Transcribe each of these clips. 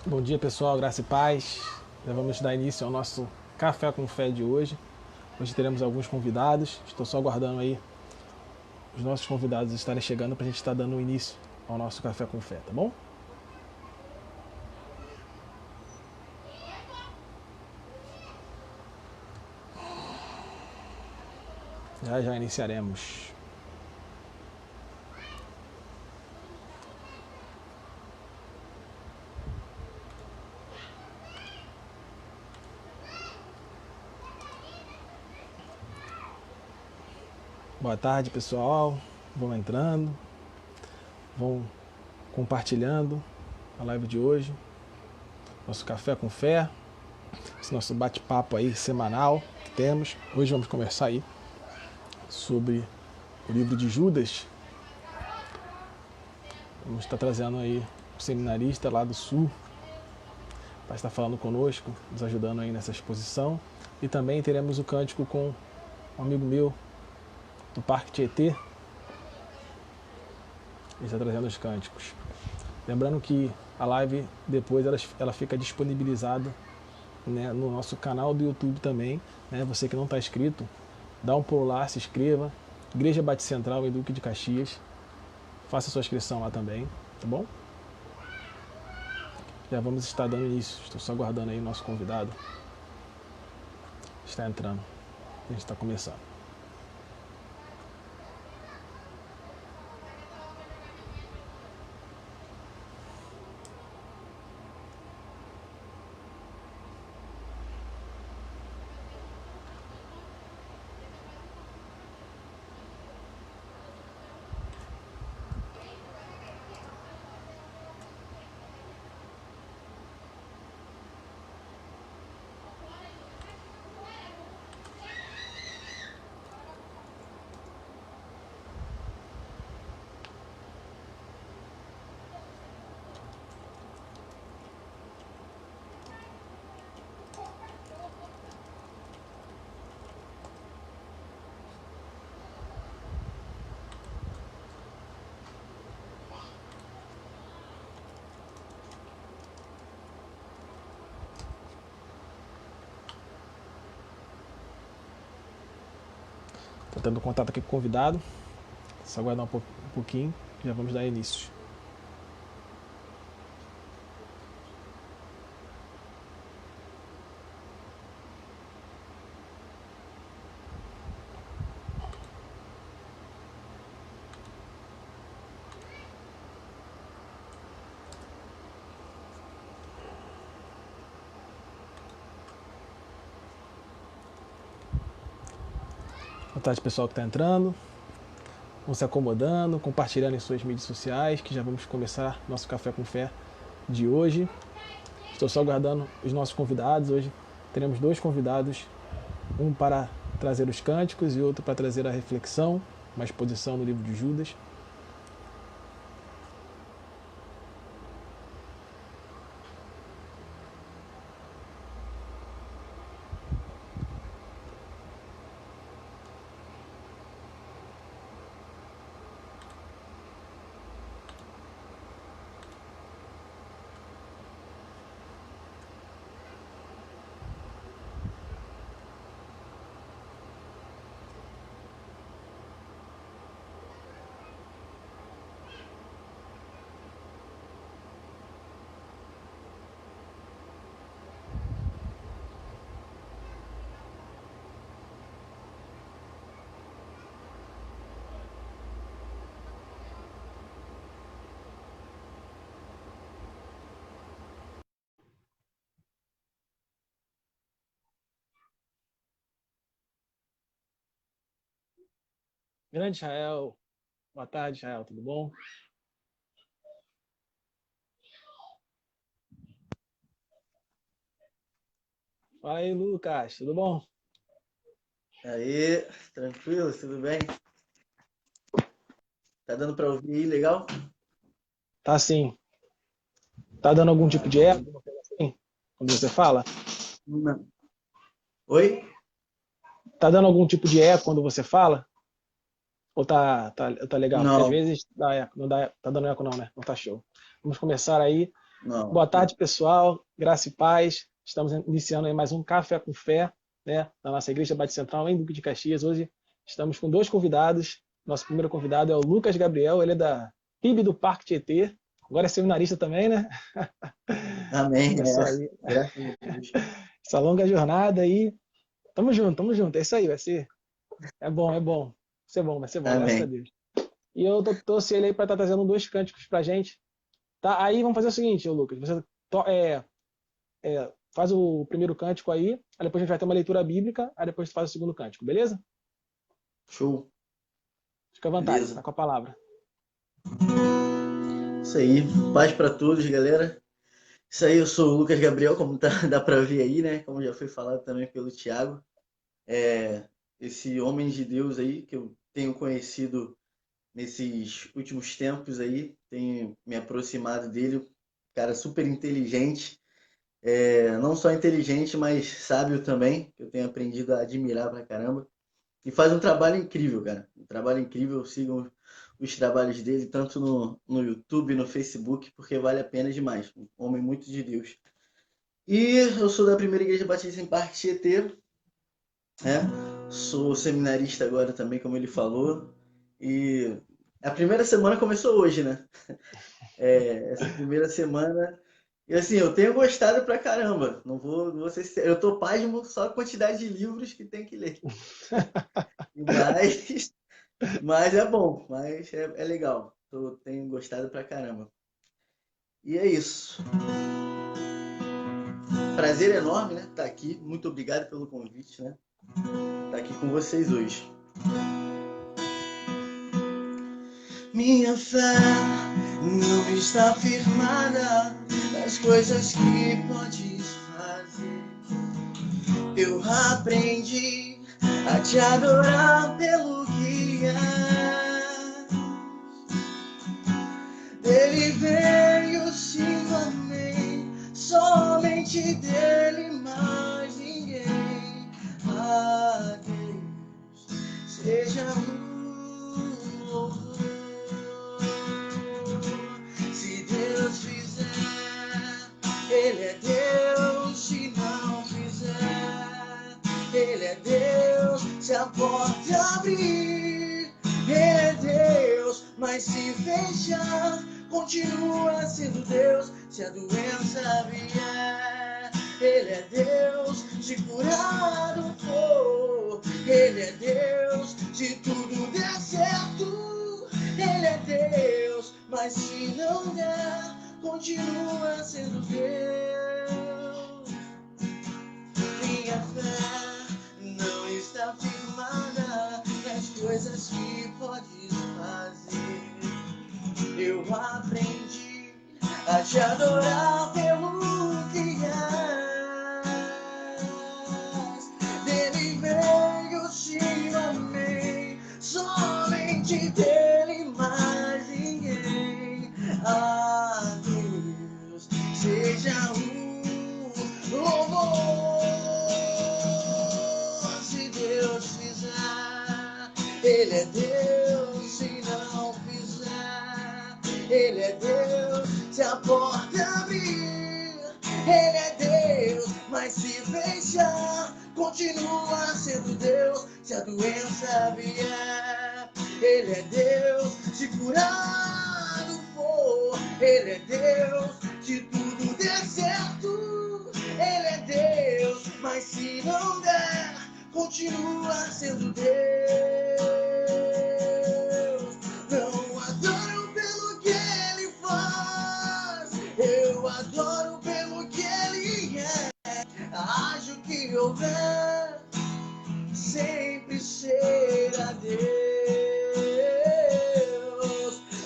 Bom dia, pessoal, graça e paz. Já vamos dar início ao nosso Café com Fé de hoje. Hoje teremos alguns convidados. Estou só aguardando aí os nossos convidados estarem chegando para a gente estar dando início ao nosso Café com Fé, tá bom? Já já iniciaremos. Boa tarde, pessoal. Vão entrando, vão compartilhando a live de hoje. Nosso Café com Fé, esse nosso bate-papo aí semanal que temos. Hoje vamos conversar aí sobre o livro de Judas. Vamos estar trazendo aí um seminarista lá do Sul para estar falando conosco, nos ajudando aí nessa exposição. E também teremos o cântico com um amigo meu do Parque Tietê. Ele está trazendo os cânticos. Lembrando que a live depois ela fica disponibilizada, né, no nosso canal do YouTube também. Né? Você que não está inscrito, dá um pulo lá, se inscreva. Igreja Batista Central em Duque de Caxias. Faça sua inscrição lá também, tá bom? Já vamos estar dando início. Estou só aguardando aí o nosso convidado. Está entrando. A gente está começando. Estou tendo contato aqui com o convidado. Só aguardar um pouquinho, já vamos dar início. Boa tarde, pessoal que está entrando. Vão se acomodando, compartilhando em suas mídias sociais, que já vamos começar nosso Café com Fé de hoje. Estou só aguardando os nossos convidados. Hoje teremos dois convidados, um para trazer os cânticos e outro para trazer a reflexão, uma exposição no livro de Judas. Grande Israel, boa tarde, Israel, tudo bom? Fala aí, Lucas, tudo bom? Aí, tranquilo, tudo bem? Tá dando para ouvir aí, legal? Tá sim. Tá dando algum tipo de eco, Beleza. alguma coisa assim, quando você fala? Não. Oi? Tá dando algum tipo de eco quando você fala? Ou tá legal? Porque às Não. vezes dá eco, não dá, tá dando eco não, né? Não tá show. Vamos começar aí. Não. Boa tarde, pessoal. Graça e paz. Estamos iniciando aí mais um Café com Fé, né, da nossa Igreja Batista Central em Duque de Caxias. Hoje estamos com dois convidados. Nosso primeiro convidado é o Lucas Gabriel, ele é da PIB do Parque Tietê. Agora é seminarista também, né? Amém. Começou É. aí Graças a Deus. essa longa jornada aí. Tamo junto, tamo junto. É isso aí, vai ser. É bom, é bom. Vai ser bom, graças a Amém. Deus. E eu trouxe ele aí para estar trazendo dois cânticos pra gente. Tá? Aí vamos fazer o seguinte, ô Lucas. Você faz o primeiro cântico aí depois a gente vai ter uma leitura bíblica, aí depois tu faz o segundo cântico, beleza? Show. Fica à vontade, tá Beleza. com a palavra. Isso aí. Paz para todos, galera. Isso aí, eu sou o Lucas Gabriel, como dá para ver aí, né? Como já foi falado também pelo Thiago. Esse homem de Deus aí que eu tenho conhecido nesses últimos tempos aí, tenho me aproximado dele, cara super inteligente, não só inteligente, mas sábio também, que eu tenho aprendido a admirar pra caramba. E faz um trabalho incrível, cara. Um trabalho incrível. Sigam os trabalhos dele, tanto no YouTube, no Facebook, porque vale a pena demais. Um homem muito de Deus. E eu sou da Primeira Igreja Batista em Parque Tietê, né? Sou seminarista agora também, como ele falou. E a primeira semana começou hoje, né? Essa primeira semana. E assim, eu tenho gostado pra caramba. Não vou ser sincero. Eu tô pasmo só a quantidade de livros que tem que ler. Mas, mas é bom, mas é legal. Tenho gostado pra caramba. E é isso. Prazer enorme, né? Tá aqui. Muito obrigado pelo convite, né? Tá aqui com vocês hoje. Minha fé não está firmada nas coisas que podes fazer. Eu aprendi a te adorar pelo que é. Dele veio, sim, amém. Somente dele, mais ninguém. A Deus seja o louvor. Se Deus fizer, Ele é Deus. Se não fizer, Ele é Deus. Se a porta abrir, Ele é Deus. Mas se fechar, continua sendo Deus. Se a doença vier, Ele é Deus. Se curado for, Ele é Deus. Se tudo der certo, Ele é Deus. Mas se não der, continua sendo Deus. Minha fé não está firmada nas coisas que podes fazer. Eu aprendi a te adorar pelo que és. Dele veio, sim, amém. Somente dele, mais ninguém. A Deus seja o louvor. Se Deus fizer, Ele é Deus. Se não fizer, Ele é Deus. Se a porta abrir, Ele é Deus. Mas se fechar, continua sendo Deus. Se a doença vier, Ele é Deus. Se curado for, Ele é Deus. Se tudo der certo, Ele é Deus. Mas se não der, continua sendo Deus. Não adoro pelo que Ele faz, eu adoro pelo que Ele é. Haja o que houver, sempre será Deus.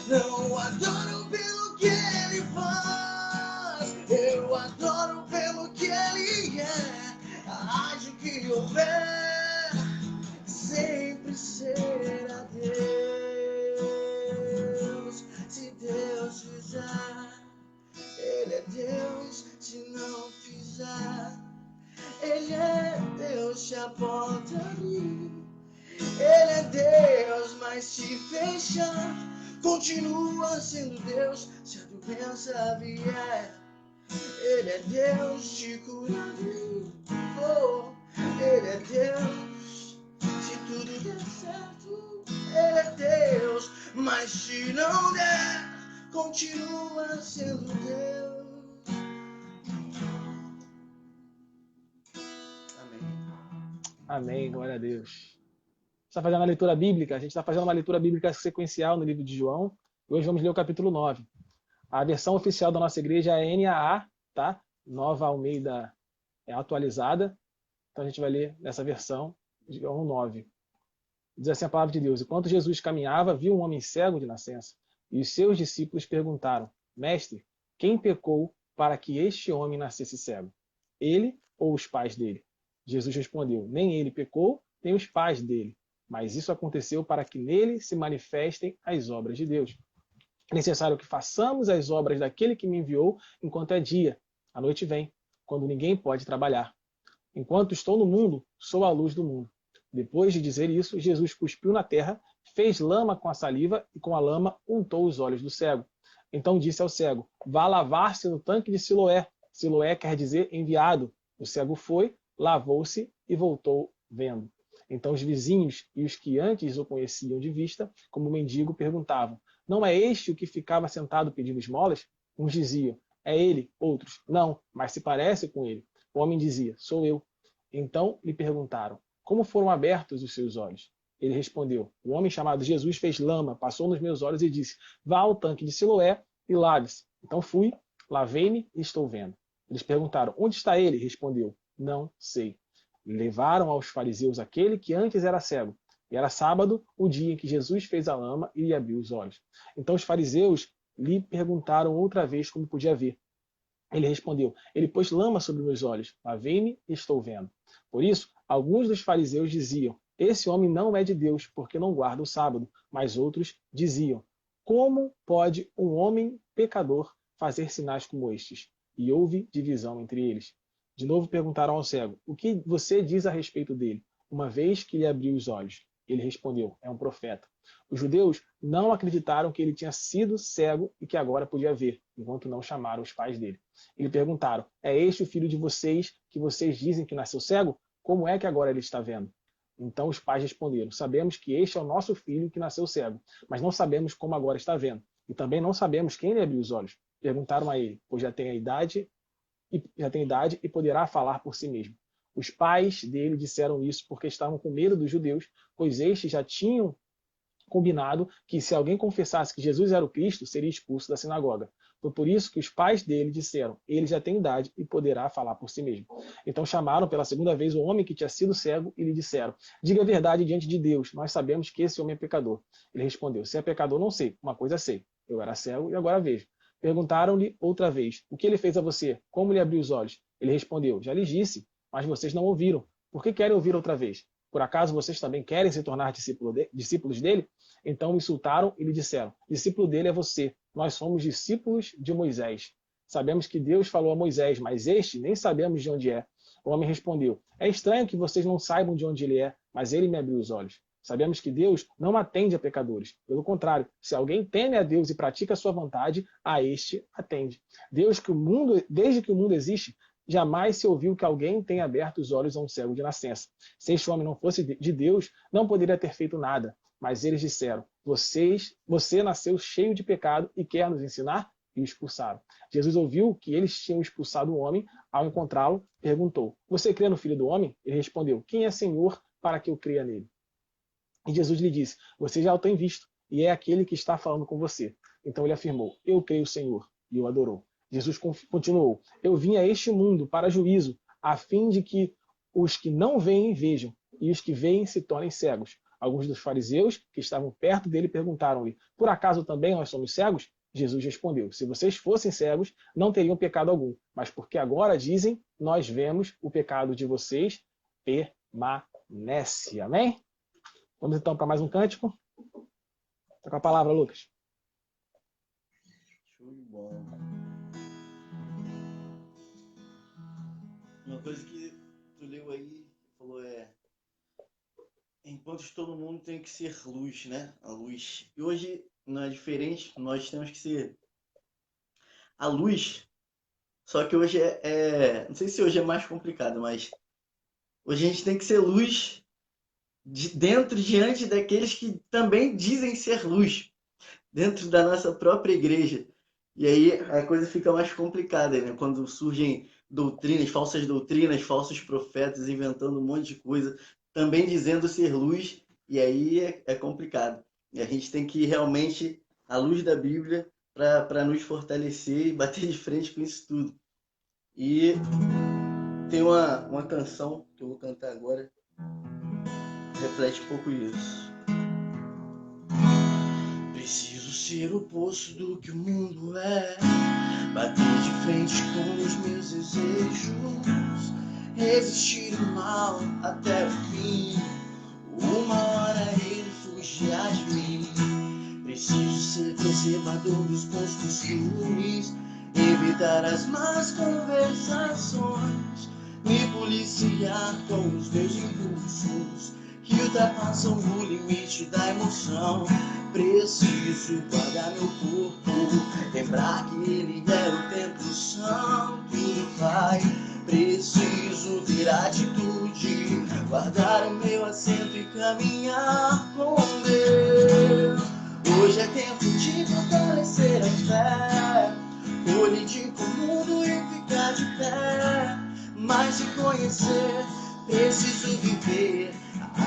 Não adoro pelo que Ele faz, eu adoro pelo que Ele é. Haja o que houver, sempre será Deus. Se Deus fizer, Ele é Deus. Se não fizer, Ele é Deus. Se a porta abrir, Ele é Deus. Mas se fechar, continua sendo Deus. Se a doença vier, Ele é Deus te curando. Oh, Ele é Deus. Se tudo der certo, Ele é Deus. Mas se não der, continua sendo Deus. Amém. Amém, glória a Deus. Está fazendo a leitura bíblica, a gente está fazendo uma leitura bíblica sequencial no livro de João. Hoje vamos ler o capítulo 9. A versão oficial da nossa igreja é NAA, tá? Nova Almeida atualizada. Então a gente vai ler nessa versão, João 9. Diz assim a palavra de Deus: enquanto Jesus caminhava, viu um homem cego de nascença. E os seus discípulos perguntaram: Mestre, quem pecou para que este homem nascesse cego? Ele ou os pais dele? Jesus respondeu: nem ele pecou, nem os pais dele. Mas isso aconteceu para que nele se manifestem as obras de Deus. É necessário que façamos as obras daquele que me enviou enquanto é dia. A noite vem, quando ninguém pode trabalhar. Enquanto estou no mundo, sou a luz do mundo. Depois de dizer isso, Jesus cuspiu na terra, fez lama com a saliva e com a lama untou os olhos do cego. Então disse ao cego: vá lavar-se no tanque de Siloé. Siloé quer dizer enviado. O cego foi, lavou-se e voltou vendo. Então os vizinhos e os que antes o conheciam de vista, como mendigo, perguntavam: não é este o que ficava sentado pedindo esmolas? Uns diziam: é ele. Outros: não, mas se parece com ele. O homem dizia: sou eu. Então lhe perguntaram: como foram abertos os seus olhos? Ele respondeu: o homem chamado Jesus fez lama, passou nos meus olhos e disse: vá ao tanque de Siloé e lave-se. Então fui, lavei-me e estou vendo. Eles perguntaram: onde está ele? Respondeu: não sei. Levaram aos fariseus aquele que antes era cego. E era sábado, o dia em que Jesus fez a lama e lhe abriu os olhos. Então os fariseus lhe perguntaram outra vez como podia ver. Ele respondeu: ele pôs lama sobre meus olhos, lavei-me e estou vendo. Por isso, alguns dos fariseus diziam: esse homem não é de Deus, porque não guarda o sábado. Mas outros diziam: como pode um homem pecador fazer sinais como estes? E houve divisão entre eles. De novo perguntaram ao cego: o que você diz a respeito dele, uma vez que lhe abriu os olhos? Ele respondeu: é um profeta. Os judeus não acreditaram que ele tinha sido cego e que agora podia ver, enquanto não chamaram os pais dele. E lhe perguntaram: é este o filho de vocês que vocês dizem que nasceu cego? Como é que agora ele está vendo? Então os pais responderam: sabemos que este é o nosso filho que nasceu cego, mas não sabemos como agora está vendo. E também não sabemos quem lhe abriu os olhos. Perguntaram a ele: pois já tem idade e poderá falar por si mesmo. Os pais dele disseram isso porque estavam com medo dos judeus, pois estes já tinham combinado que se alguém confessasse que Jesus era o Cristo, seria expulso da sinagoga. Foi por isso que os pais dele disseram: ele já tem idade e poderá falar por si mesmo. Então chamaram pela segunda vez o homem que tinha sido cego e lhe disseram: diga a verdade diante de Deus, nós sabemos que esse homem é pecador. Ele respondeu: se é pecador, não sei, uma coisa sei, eu era cego e agora vejo. Perguntaram-lhe outra vez: o que ele fez a você? Como lhe abriu os olhos? Ele respondeu: já lhes disse, mas vocês não ouviram. Por que querem ouvir outra vez? Por acaso vocês também querem se tornar discípulos dele? Então o insultaram e lhe disseram: discípulo dele é você, nós somos discípulos de Moisés. Sabemos que Deus falou a Moisés, mas este nem sabemos de onde é. O homem respondeu: é estranho que vocês não saibam de onde ele é, mas ele me abriu os olhos. Sabemos que Deus não atende a pecadores. Pelo contrário, se alguém teme a Deus e pratica a sua vontade, a este atende. Desde que o mundo existe, jamais se ouviu que alguém tenha aberto os olhos a um cego de nascença. Se este homem não fosse de Deus, não poderia ter feito nada. Mas eles disseram: você nasceu cheio de pecado e quer nos ensinar? E o expulsaram. Jesus ouviu que eles tinham expulsado o homem. Ao encontrá-lo, perguntou: você crê no Filho do Homem? Ele respondeu: quem é Senhor para que eu creia nele? E Jesus lhe disse: você já o tem visto, e é aquele que está falando com você. Então ele afirmou: eu creio, Senhor, e o adorou. Jesus continuou: eu vim a este mundo para juízo, a fim de que os que não veem vejam, e os que veem se tornem cegos. Alguns dos fariseus que estavam perto dele perguntaram-lhe: por acaso também nós somos cegos? Jesus respondeu: se vocês fossem cegos, não teriam pecado algum, mas porque agora dizem, nós vemos, o pecado de vocês permanece. Amém? Vamos então para mais um cântico. Está com a palavra, Lucas. Show de bola. Uma coisa que tu leu aí, falou enquanto estou no mundo tenho que ser luz, né? A luz. E hoje não é diferente, nós temos que ser a luz Só que hoje não sei se hoje é mais complicado, mas hoje a gente tem que ser luz diante daqueles que também dizem ser luz, dentro da nossa própria igreja. E aí a coisa fica mais complicada, né? Quando surgem doutrinas, falsos profetas inventando um monte de coisa, também dizendo ser luz, e aí é complicado. E a gente tem que ir realmente à luz da Bíblia para nos fortalecer e bater de frente com isso tudo. E tem uma canção que eu vou cantar agora, que reflete um pouco isso. Preciso ser o oposto do que o mundo é, bater de frente com os meus desejos, resistir o mal até o fim. Uma hora ele fugirá de mim. Preciso ser preservador dos bons costumes, evitar as más conversações, me policiar com os meus impulsos que ultrapassam o limite da emoção. Preciso guardar meu corpo, lembrar que ele é o templo santo do Pai. Preciso ter atitude, guardar o meu assento e caminhar com Deus. Hoje é tempo de fortalecer a fé, colidir com o mundo e ficar de pé. Mas se conhecer, preciso viver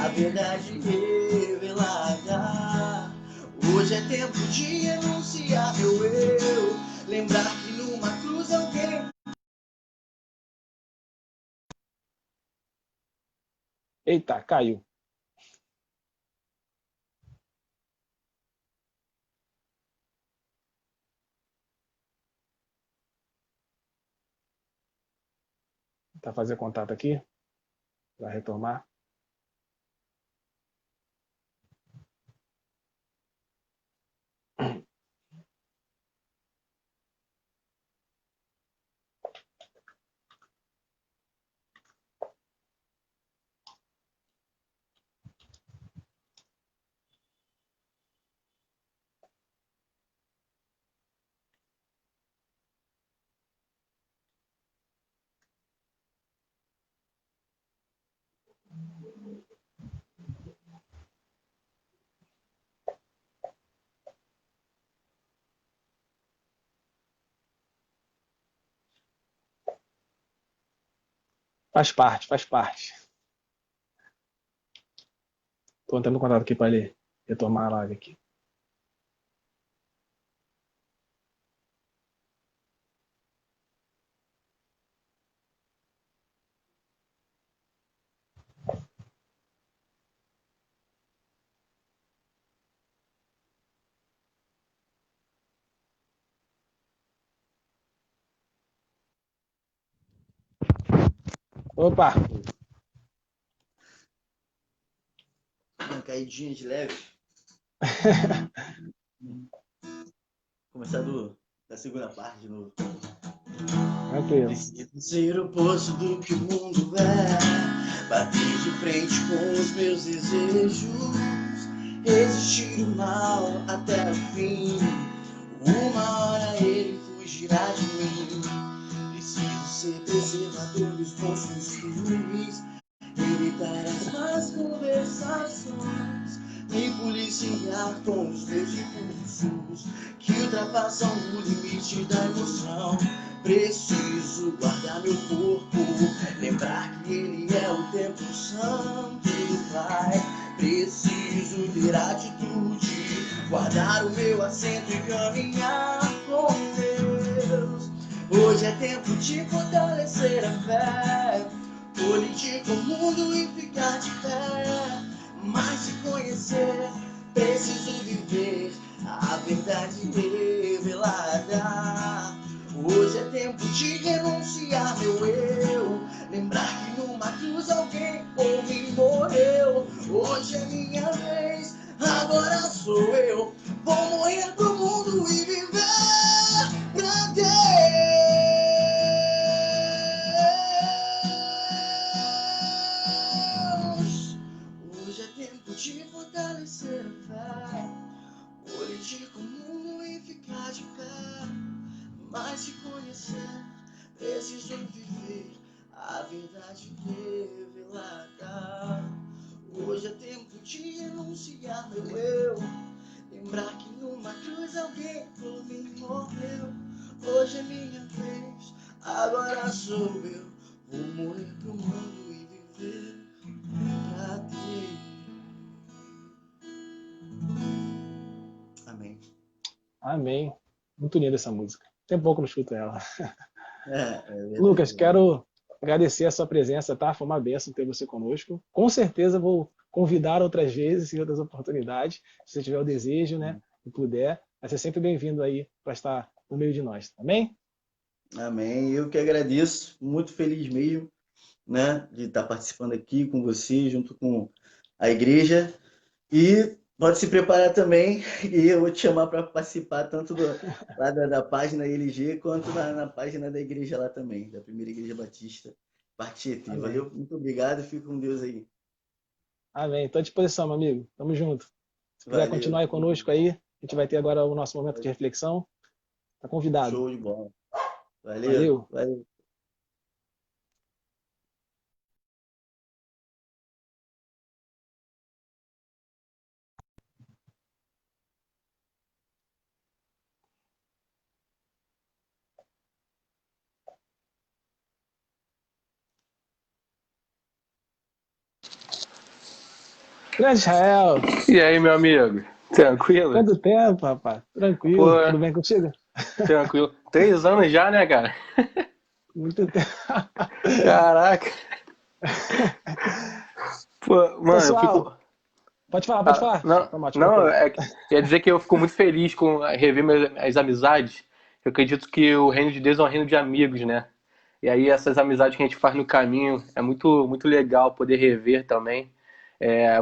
a verdade revelada. Hoje é tempo de renunciar meu eu, lembrar que numa cruz alguém... Eita, caiu. Tá fazer contato aqui? Vai retomar? Faz parte, faz parte. Tô entrando em contato aqui para ele retomar a live aqui. Opa! Uma caidinha de leve. Começar da segunda parte de novo. Tranquilo. Preciso ser o oposto do que o mundo é, bater de frente com os meus desejos, resistir o mal até o fim. Uma hora ele fugirá de mim. Preciso ser preservador dos bons costumes, evitar as más conversações, me policiar com os meus impulsos que ultrapassam o limite da emoção. Preciso guardar meu corpo, lembrar que ele é o templo santo do Pai. Preciso ter atitude, guardar o meu assento e caminhar com Deus. Hoje é tempo de fortalecer a fé, colidir com o mundo e ficar de pé. Mas se conhecer, preciso viver a verdade revelada. Hoje é tempo de renunciar meu eu, lembrar que numa cruz alguém por mim morreu. Hoje é minha vez, agora sou eu. Vou morrer pro mundo e viver pra Deus. Hoje é tempo de fortalecer a fé, colidir com o mundo e ficar de pé. Mas se conhecer, preciso viver a verdade revelada. Hoje é tempo de renunciar meu eu, lembrar que numa cruz alguém por mim morreu. Hoje é minha vez, agora sou eu. Vou morrer pro mundo e viver pra Deus. Amém. Amém. Muito linda essa música. Tem pouco que eu não escuto ela. Verdade. Lucas, quero agradecer a sua presença, tá? Foi uma bênção ter você conosco. Com certeza vou convidar outras vezes em outras oportunidades, se você tiver o desejo, né? E puder, vai ser sempre bem-vindo aí para estar no meio de nós, amém? Amém. Eu que agradeço, muito feliz mesmo, né, de estar participando aqui com você, junto com a igreja. E pode se preparar também, e eu vou te chamar para participar tanto lá da página LG, quanto na página da igreja lá também, da Primeira Igreja Batista, Parte Tietê. Amém. Valeu, muito obrigado, fico com Deus aí. Amém. Estou à disposição, meu amigo. Tamo junto. Se quiser continuar aí conosco aí, a gente vai ter agora o nosso momento de reflexão. Tá convidado. Show de bola. Valeu. Valeu. Grande Israel. E aí, meu amigo? Tranquilo? Quanto tempo, rapaz? Tranquilo? Pô, Tudo bem contigo? tranquilo. 3 anos já, né, cara? Muito tempo. Caraca. Pô, mano, Pessoal, eu fico... pode falar. Não, quer dizer que eu fico muito feliz com rever as amizades. Eu acredito que o reino de Deus é um reino de amigos, né? E aí essas amizades que a gente faz no caminho é muito, muito legal poder rever também.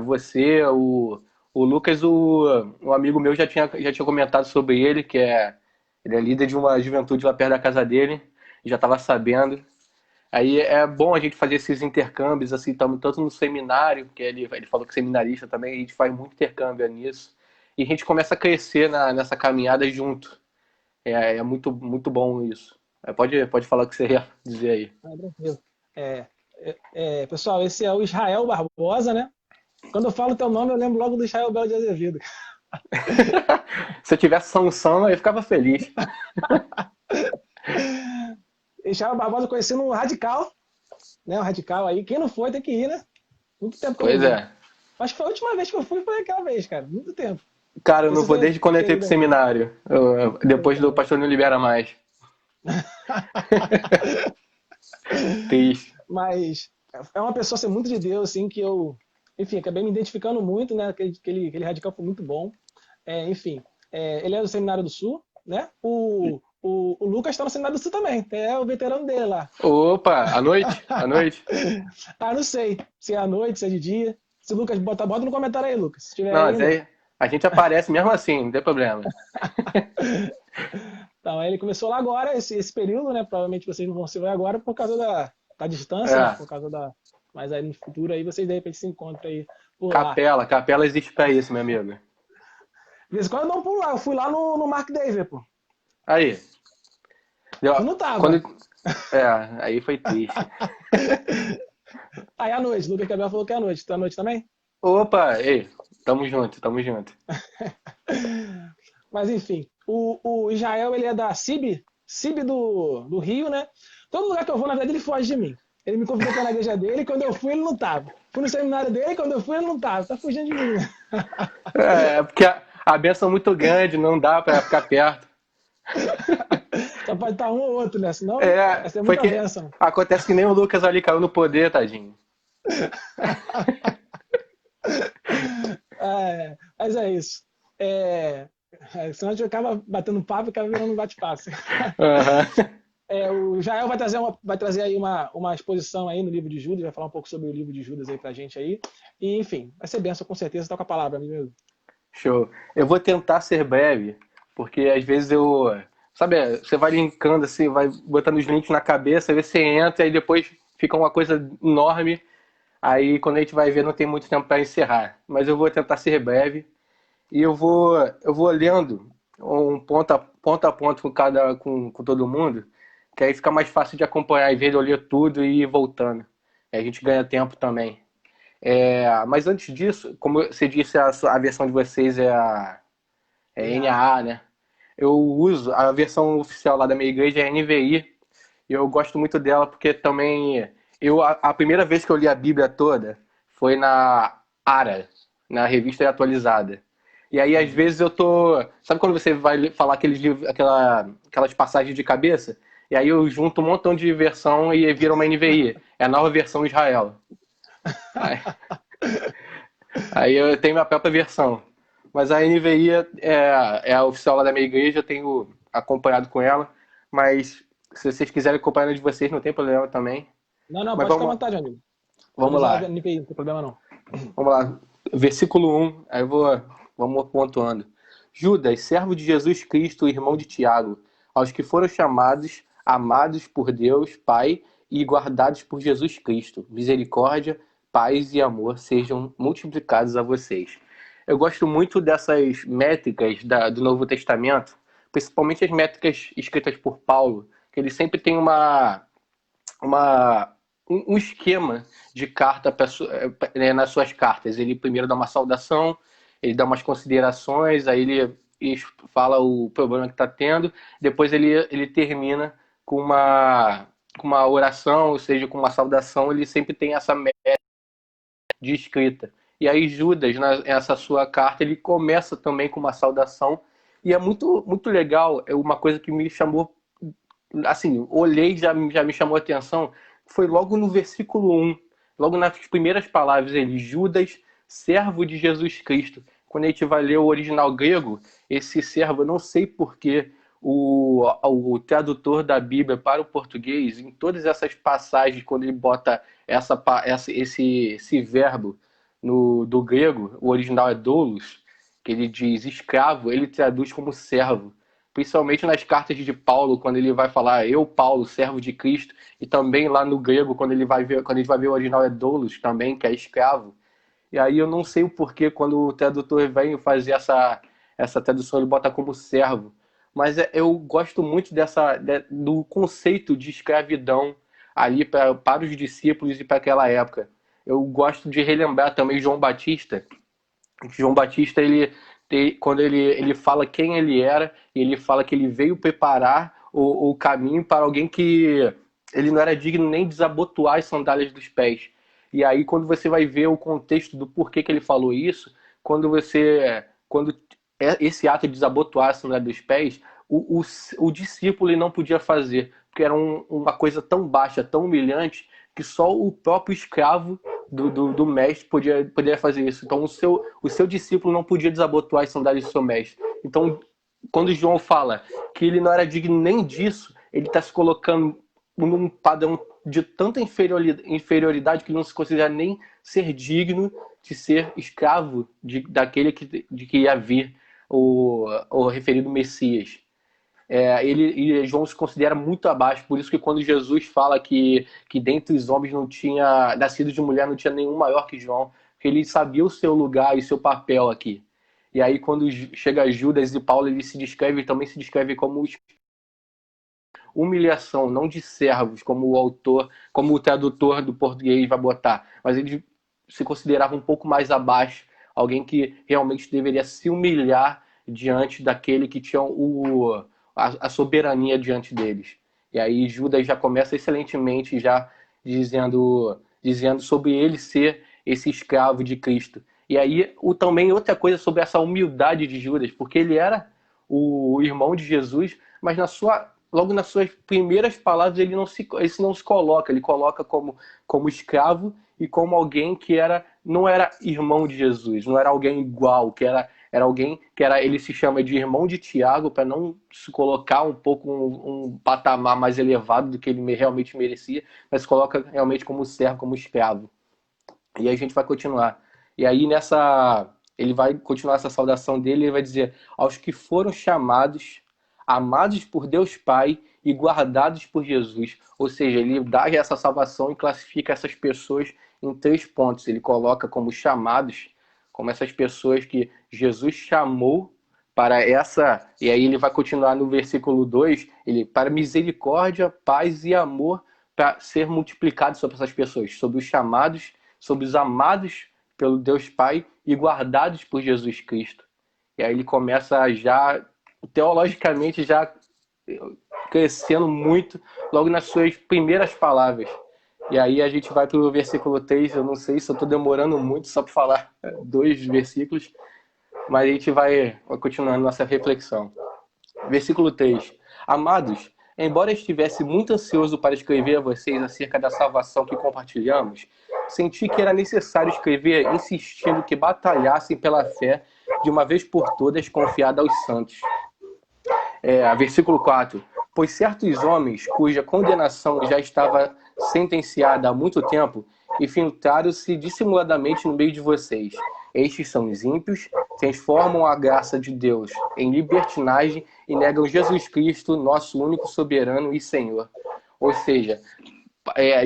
Você, o Lucas, um amigo meu já tinha comentado sobre ele, ele é líder de uma juventude lá perto da casa dele, já estava sabendo. Aí é bom a gente fazer esses intercâmbios, assim, tanto no seminário, que ele falou que é seminarista também, a gente faz muito intercâmbio nisso, e a gente começa a crescer nessa caminhada junto. É muito, muito bom isso. Pode falar o que você ia dizer aí. Tranquilo. Pessoal, esse é o Israel Barbosa, né? Quando eu falo teu nome, eu lembro logo do Israel Belo de Azevedo. Se eu tivesse Sansão, eu ficava feliz. Israel Barbosa conhecendo um radical, né? Um radical aí. Quem não foi tem que ir, né? Muito tempo que eu Pois não vi. é. Acho que foi a última vez que eu fui, foi aquela vez, cara. Muito tempo. Cara, eu não vou desde quando eu entrei pro seminário. Depois do pastor não libera mais. Triste. Mas é uma pessoa assim, muito de Deus, assim, que eu, enfim, acabei me identificando muito, né? Aquele radical foi muito bom. Enfim, ele é do Seminário do Sul, né? O Lucas está no Seminário do Sul também, é o veterano dele lá. Opa, à noite? À noite? Não sei se é à noite, se é de dia. Se o Lucas bota no comentário aí, Lucas. Se tiver Não, aí, mas aí a gente aparece mesmo assim, não tem problema. Então, ele começou lá agora, esse período, né? Provavelmente vocês não vão se ver agora por causa da distância, né? Por causa da... Mas aí no futuro aí vocês de repente se encontram aí por lá. Capela existe pra isso, meu amigo. De vez em quando eu dou um pulo lá, eu fui lá no Mark David, pô. Aí. Tu não tava. Aí foi triste. Aí à noite, o Lucas Gabriel falou que é à noite. Tu é à noite também? Opa, ei, tamo junto. Mas enfim, o Israel, ele é da CIB do Rio, né? Todo lugar que eu vou, na verdade, ele foge de mim. Ele me convidou para na igreja dele, quando eu fui, ele não tava. Fui no seminário dele, quando eu fui, ele não tava. Tá fugindo de mim. Porque a benção é muito grande, não dá pra ficar perto. Só pode estar um ou outro, né? Senão vai ser muita benção. Acontece que nem o Lucas ali caiu no poder, tadinho. Mas é isso. Senão a gente acaba batendo papo e acaba virando um bate-papo. O Jael vai trazer aí uma exposição aí no livro de Judas, vai falar um pouco sobre o livro de Judas aí pra gente aí. E, enfim, vai ser benção com certeza. Tá com a palavra, amigo. Show. Eu vou tentar ser breve, porque às vezes sabe, você vai linkando assim, vai botando os links na cabeça, aí você entra e depois fica uma coisa enorme. Aí quando a gente vai ver não tem muito tempo para encerrar. Mas eu vou tentar ser breve e eu vou lendo um ponto a ponto com todo mundo, que aí fica mais fácil de acompanhar, em vez de eu ler tudo e ir voltando. A gente ganha tempo também. Mas antes disso, como você disse, a versão de vocês é NAA, né? Eu uso a versão oficial lá da minha igreja, é NVI, e eu gosto muito dela porque também a primeira vez que eu li a Bíblia toda foi na Ara, na revista atualizada. E aí, às vezes, eu tô. Sabe quando você vai falar aqueles livros, aquelas passagens de cabeça? E aí eu junto um montão de versão e vira uma NVI. É a nova versão Israel. Aí, aí eu tenho minha própria versão. Mas a NVI é a oficial lá da minha igreja, eu tenho acompanhado com ela. Mas se vocês quiserem acompanhar a de vocês, não tem problema também. Não, Mas pode ficar à vontade, amigo. Pode vamos usar a lá. NPI, não tem problema não. Vamos lá. Versículo 1, aí vamos pontuando. Judas, servo de Jesus Cristo, irmão de Tiago, aos que foram chamados, amados por Deus, Pai, e guardados por Jesus Cristo. Misericórdia, paz e amor sejam multiplicados a vocês. Eu gosto muito dessas métricas do Novo Testamento, principalmente as métricas escritas por Paulo, que ele sempre tem um esquema de carta nas suas cartas. Ele primeiro dá uma saudação, ele dá umas considerações, aí ele fala o problema que está tendo, depois ele termina com uma oração, ou seja, com uma saudação. Ele sempre tem essa média de escrita. E aí Judas, nessa sua carta, ele começa também com uma saudação, e é muito, muito legal. É uma coisa que me chamou, assim, olhei e já me chamou a atenção, foi logo no versículo 1, logo nas primeiras palavras, ele, Judas, servo de Jesus Cristo. Quando a gente vai ler o original grego, esse servo, eu não sei porquê, o tradutor da Bíblia para o português, em todas essas passagens, quando ele bota esse verbo do grego, o original é doulos, que ele diz escravo, ele traduz como servo. Principalmente nas cartas de Paulo, quando ele vai falar eu, Paulo, servo de Cristo, e também lá no grego, quando a gente vai ver o original é doulos também, que é escravo. E aí eu não sei o porquê, quando o tradutor vem fazer essa tradução, ele bota como servo. Mas eu gosto muito do conceito de escravidão ali para os discípulos e para aquela época. Eu gosto de relembrar também João Batista. João Batista, quando ele fala quem ele era, ele fala que ele veio preparar o caminho para alguém que ele não era digno nem de desabotoar as sandálias dos pés. E aí, quando você vai ver o contexto do porquê que ele falou isso, quando esse ato de desabotoar a sandália dos pés, o discípulo ele não podia fazer, porque era uma coisa tão baixa, tão humilhante, que só o próprio escravo do mestre poderia fazer isso. Então o seu discípulo não podia desabotoar as sandálias do seu mestre. Então, quando João fala que ele não era digno nem disso, ele está se colocando num padrão de tanta inferioridade que ele não se considera nem ser digno de ser escravo daquele de que ia vir o referido Messias. E João se considera muito abaixo, por isso que quando Jesus fala que dentre os homens não tinha, nascido de mulher, não tinha nenhum maior que João, porque ele sabia o seu lugar e seu papel aqui. E aí quando chega Judas e Paulo, ele também se descreve como humilhação, não de servos, como o tradutor do português vai botar, mas ele se considerava um pouco mais abaixo, alguém que realmente deveria se humilhar diante daquele que tinha a soberania diante deles. E aí Judas já começa excelentemente já dizendo sobre ele ser esse escravo de Cristo. E aí também outra coisa sobre essa humildade de Judas, porque ele era o irmão de Jesus, mas logo nas suas primeiras palavras ele não se coloca, ele coloca como escravo e como alguém que não era irmão de Jesus, não era alguém igual, que era alguém que ele se chama de irmão de Tiago, para não se colocar um pouco um patamar mais elevado do que ele realmente merecia, mas se coloca realmente como servo, como escravo. E aí a gente vai continuar. E aí ele vai continuar essa saudação dele, ele vai dizer: aos que foram chamados, amados por Deus Pai e guardados por Jesus. Ou seja, ele dá essa salvação e classifica essas pessoas em 3 pontos. Ele coloca como chamados, como essas pessoas que Jesus chamou para essa, e aí ele vai continuar no versículo 2, ele, para misericórdia, paz e amor para ser multiplicado sobre essas pessoas, sobre os chamados, sobre os amados pelo Deus Pai e guardados por Jesus Cristo. E aí ele começa já, teologicamente, já crescendo muito logo nas suas primeiras palavras. E aí a gente vai para o versículo 3, eu não sei se eu estou demorando muito só para falar 2 versículos, mas a gente vai continuando nossa reflexão. Versículo 3. Amados, embora estivesse muito ansioso para escrever a vocês acerca da salvação que compartilhamos, senti que era necessário escrever insistindo que batalhassem pela fé de uma vez por todas confiada aos santos. Versículo 4. Pois certos homens, cuja condenação já estava sentenciada há muito tempo, infiltraram-se dissimuladamente no meio de vocês. Estes são os ímpios, transformam a graça de Deus em libertinagem e negam Jesus Cristo, nosso único soberano e Senhor. Ou seja,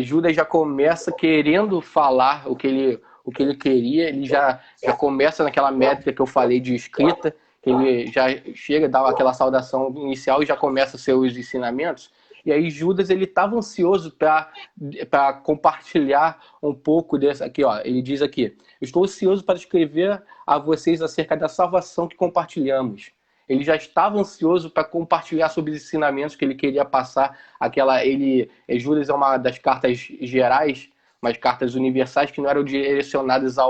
Judas já começa querendo falar o que ele queria, ele já começa naquela métrica que eu falei de escrita, que ele já chega, dá aquela saudação inicial e já começa seus ensinamentos. E aí Judas ele estava ansioso para compartilhar um pouco desse aqui, ó. Ele diz aqui: estou ansioso para escrever a vocês acerca da salvação que compartilhamos. Ele já estava ansioso para compartilhar sobre os ensinamentos que ele queria passar. Judas é uma das cartas gerais, mas cartas universais que não eram direcionadas a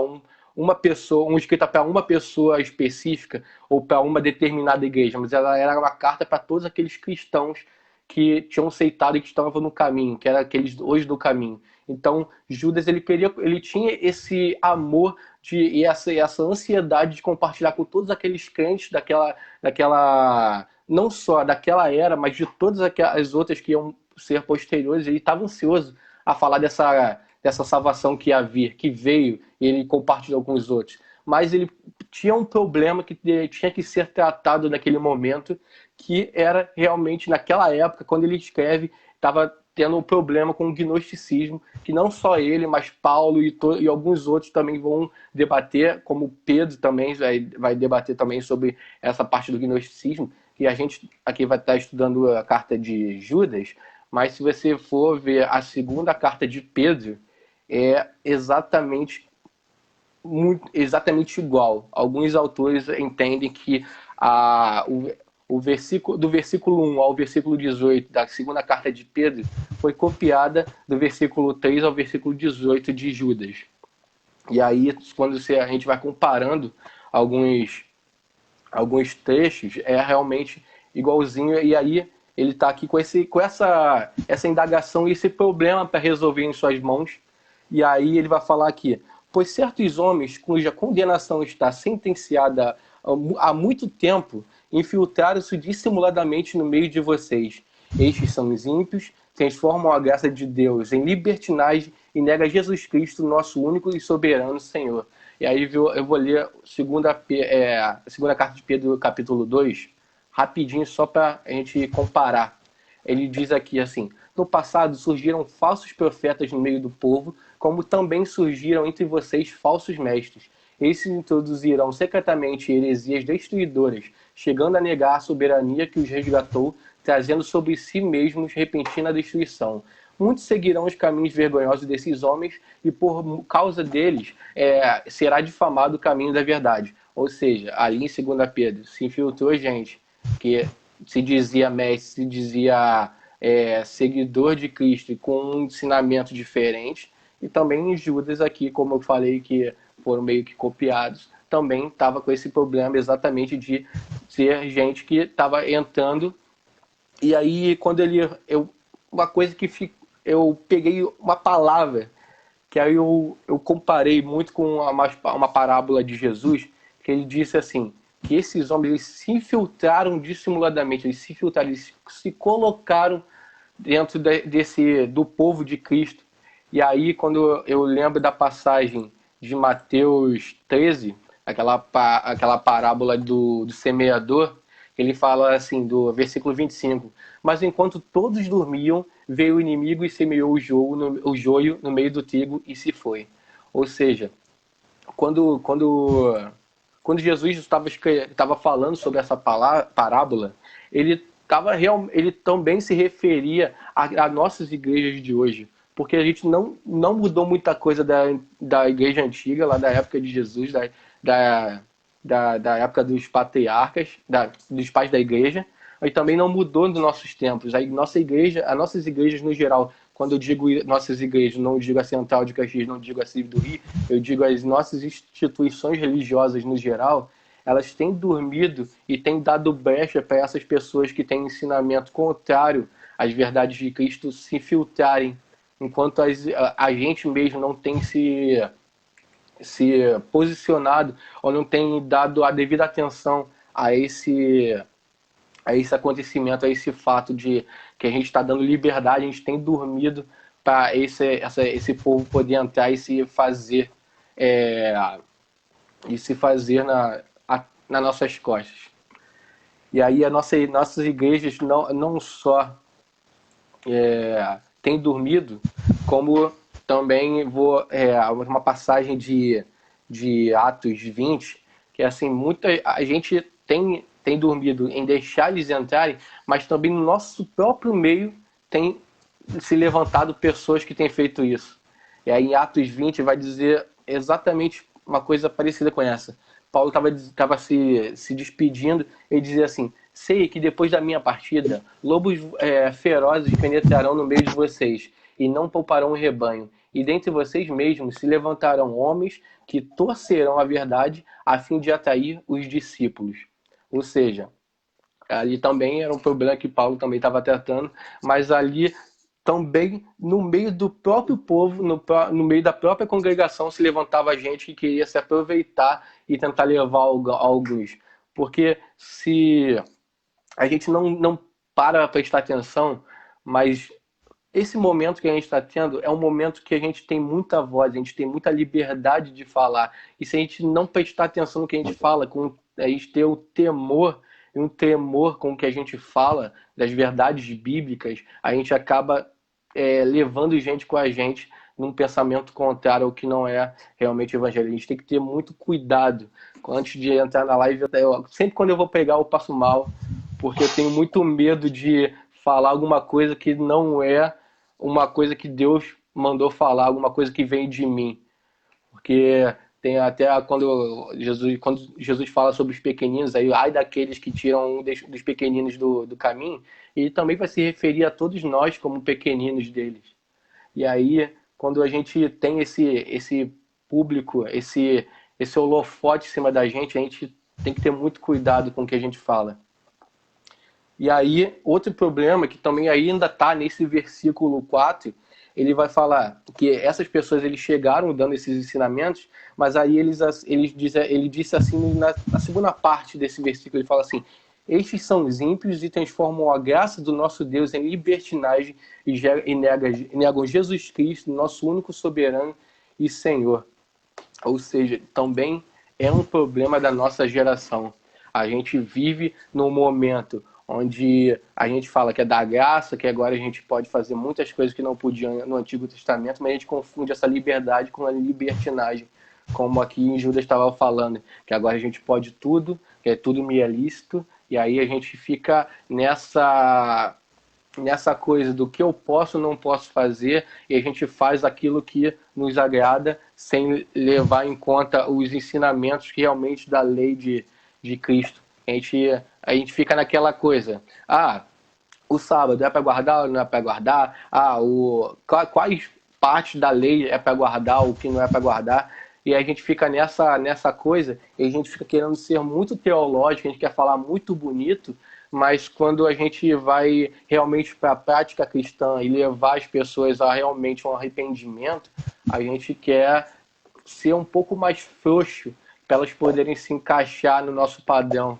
uma pessoa, escrita para uma pessoa específica ou para uma determinada igreja, mas ela era uma carta para todos aqueles cristãos que tinham aceitado e que estavam no caminho, que eram aqueles hoje do caminho. Então, Judas ele tinha esse amor e essa ansiedade de compartilhar com todos aqueles crentes daquela não só daquela era, mas de todas as outras que iam ser posteriores. Ele estava ansioso a falar dessa salvação que ia vir, que veio, e ele compartilhou com os outros. Mas ele tinha um problema que tinha que ser tratado naquele momento, que era realmente naquela época, quando ele escreve, estava tendo um problema com o gnosticismo, que não só ele, mas Paulo e alguns outros também vão debater, como Pedro também vai debater também sobre essa parte do gnosticismo, que a gente aqui vai estar estudando a carta de Judas, mas se você for ver a segunda carta de Pedro, é exatamente igual. Alguns autores entendem que do versículo 1 ao versículo 18 da segunda carta de Pedro foi copiada do versículo 3 ao versículo 18 de Judas. E aí, quando a gente vai comparando alguns trechos, é realmente igualzinho. E aí, ele está aqui com essa indagação e esse problema para resolver em suas mãos. E aí ele vai falar aqui: pois certos homens cuja condenação está sentenciada há muito tempo infiltraram-se dissimuladamente no meio de vocês. Estes são os ímpios, transformam a graça de Deus em libertinagem e negam Jesus Cristo, nosso único e soberano Senhor. E aí eu vou ler a segunda carta de Pedro, capítulo 2, rapidinho, só para a gente comparar. Ele diz aqui assim: no passado surgiram falsos profetas no meio do povo, como também surgiram entre vocês falsos mestres. Esses introduzirão secretamente heresias destruidoras, chegando a negar a soberania que os resgatou, trazendo sobre si mesmos repentina destruição. Muitos seguirão os caminhos vergonhosos desses homens e por causa deles será difamado o caminho da verdade. Ou seja, ali em 2 Pedro se infiltrou gente que se dizia mestre, se dizia seguidor de Cristo e com um ensinamento diferente. E também em Judas aqui, como eu falei, que foram meio que copiados, também estava com esse problema exatamente de ser gente que estava entrando. E aí, quando uma coisa que eu peguei uma palavra, que aí eu comparei muito com uma parábola de Jesus, que ele disse assim, que esses homens eles se infiltraram dissimuladamente, eles se colocaram dentro do povo de Cristo. E aí, quando eu lembro da passagem de Mateus 13, aquela parábola do semeador, ele fala assim, do versículo 25: mas enquanto todos dormiam, veio o inimigo e semeou o joio no meio do trigo e se foi. Ou seja, quando quando Jesus estava falando sobre essa parábola, ele também se referia a nossas igrejas de hoje, porque a gente não mudou muita coisa da igreja antiga, lá da época de Jesus, da época dos patriarcas, dos pais da igreja, e também não mudou nos nossos tempos. As nossas igrejas no geral, quando eu digo nossas igrejas, não digo a Central de Caxias, não digo a CIV do Rio, eu digo as nossas instituições religiosas no geral, elas têm dormido e têm dado brecha para essas pessoas que têm ensinamento contrário às verdades de Cristo se filtrarem, enquanto a gente mesmo não tem se posicionado ou não tem dado a devida atenção a esse acontecimento, a esse fato de que a gente está dando liberdade, a gente tem dormido para esse povo poder entrar e se fazer nas nossas costas. E aí nossas igrejas não só têm dormido, como também uma passagem de Atos 20, que é assim, a gente tem dormido em deixar eles entrarem, mas também no nosso próprio meio tem se levantado pessoas que têm feito isso. E aí em Atos 20 vai dizer exatamente uma coisa parecida com essa. Paulo estava se despedindo e dizia assim: sei que depois da minha partida, lobos ferozes penetrarão no meio de vocês e não pouparão o rebanho. E dentre vocês mesmos se levantarão homens que torcerão a verdade a fim de atrair os discípulos. Ou seja, ali também era um problema que Paulo também estava tratando, mas ali também no meio do próprio povo, no meio da própria congregação, se levantava gente que queria se aproveitar e tentar levar alguns. Porque se a gente não para prestar atenção, mas esse momento que a gente está tendo é um momento que a gente tem muita voz, a gente tem muita liberdade de falar. E se a gente não prestar atenção no que a gente fala, a gente ter um temor com o que a gente fala, das verdades bíblicas, a gente acaba levando gente com a gente num pensamento contrário ao que não é realmente o evangelho. A gente tem que ter muito cuidado antes de entrar na live. Sempre quando eu vou pregar, eu passo mal, porque eu tenho muito medo de falar alguma coisa que não é uma coisa que Deus mandou falar, alguma coisa que vem de mim. Porque tem até quando Jesus fala sobre os pequeninos, aí, ai daqueles que tiram um dos pequeninos do caminho, ele também vai se referir a todos nós como pequeninos deles. E aí, quando a gente tem esse público, esse holofote em cima da gente, a gente tem que ter muito cuidado com o que a gente fala. E aí, outro problema que também ainda está nesse versículo 4, ele vai falar que essas pessoas eles chegaram dando esses ensinamentos, mas aí ele disse assim na segunda parte desse versículo, ele fala assim: estes são os ímpios e transformam a graça do nosso Deus em libertinagem e negam Jesus Cristo, nosso único soberano e Senhor. Ou seja, também é um problema da nossa geração. A gente vive num momento onde a gente fala que é da graça, que agora a gente pode fazer muitas coisas que não podiam no Antigo Testamento, mas a gente confunde essa liberdade com a libertinagem, como aqui em Judas estava falando, que agora a gente pode tudo, que é tudo me é lícito, e aí a gente fica nessa coisa do que eu posso ou não posso fazer, e a gente faz aquilo que nos agrada, sem levar em conta os ensinamentos que realmente da lei de Cristo. A gente fica naquela coisa, o sábado é para guardar ou não é para guardar? Quais partes da lei é para guardar, o que não é para guardar? E a gente fica nessa coisa, e a gente fica querendo ser muito teológico, a gente quer falar muito bonito, mas quando a gente vai realmente para a prática cristã e levar as pessoas a realmente um arrependimento, a gente quer ser um pouco mais frouxo para elas poderem se encaixar no nosso padrão.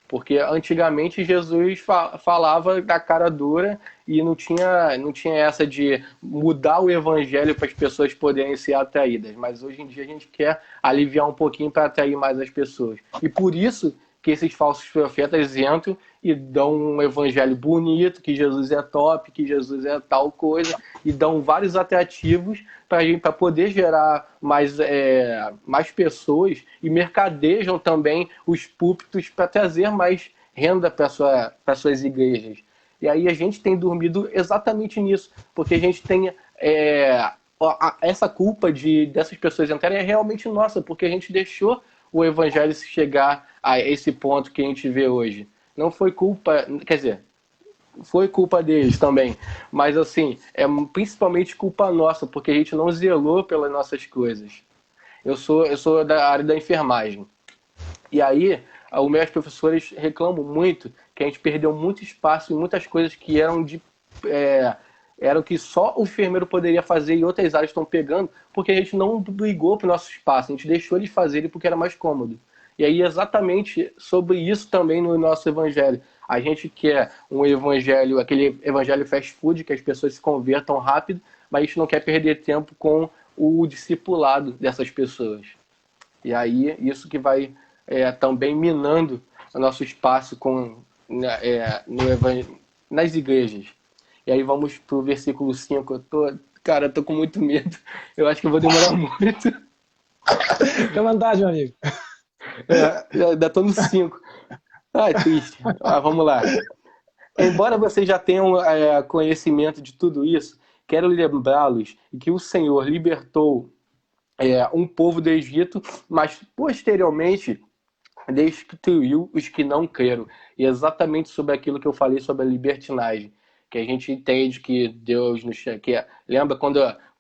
Porque antigamente Jesus falava da cara dura e não tinha essa de mudar o evangelho para as pessoas poderem ser atraídas. Mas hoje em dia a gente quer aliviar um pouquinho para atrair mais as pessoas. E por isso que esses falsos profetas entram e dão um evangelho bonito, que Jesus é top, que Jesus é tal coisa, e dão vários atrativos para poder gerar mais pessoas, e mercadejam também os púlpitos para trazer mais renda para suas igrejas. E aí a gente tem dormido exatamente nisso, porque a gente tem essa culpa dessas pessoas entrarem é realmente nossa, porque a gente deixou o evangelho chegar a esse ponto que a gente vê hoje. Não foi culpa, quer dizer, foi culpa deles também, mas assim, é principalmente culpa nossa, porque a gente não zelou pelas nossas coisas. Eu sou da área da enfermagem. E aí, os meus professores reclamam muito que a gente perdeu muito espaço em muitas coisas que eram que só o enfermeiro poderia fazer e outras áreas estão pegando, porque a gente não brigou para o nosso espaço, a gente deixou eles fazerem porque era mais cômodo. E aí, exatamente sobre isso também no nosso evangelho. A gente quer um evangelho, aquele evangelho fast food, que as pessoas se convertam rápido, mas a gente não quer perder tempo com o discipulado dessas pessoas. E aí, isso que vai também minando o nosso espaço nas igrejas. E aí vamos pro versículo 5. Eu tô com muito medo. Eu acho que eu vou demorar muito. Fica à vontade, meu amigo. Ainda tô no 5. É triste. Vamos lá. Embora vocês já tenham conhecimento de tudo isso, quero lembrá-los que o Senhor libertou um povo do Egito, mas posteriormente destruiu os que não creram. E exatamente sobre aquilo que eu falei sobre a libertinagem, que a gente entende que Deus nos lembra quando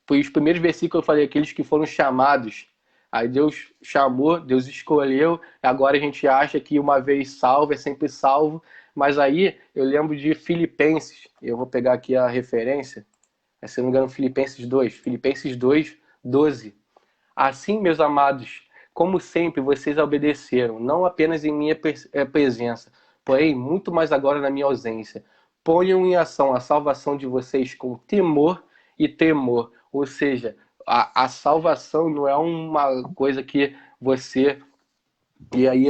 os primeiros versículos eu falei aqueles que foram chamados. Aí Deus chamou, Deus escolheu, agora a gente acha que uma vez salvo é sempre salvo, mas aí eu lembro de Filipenses, eu vou pegar aqui a referência, se não me engano, Filipenses 2, 12. Assim, meus amados, como sempre vocês obedeceram, não apenas em minha presença, porém muito mais agora na minha ausência. Ponham em ação a salvação de vocês com temor e tremor. Ou seja, a salvação não é uma coisa que você... E aí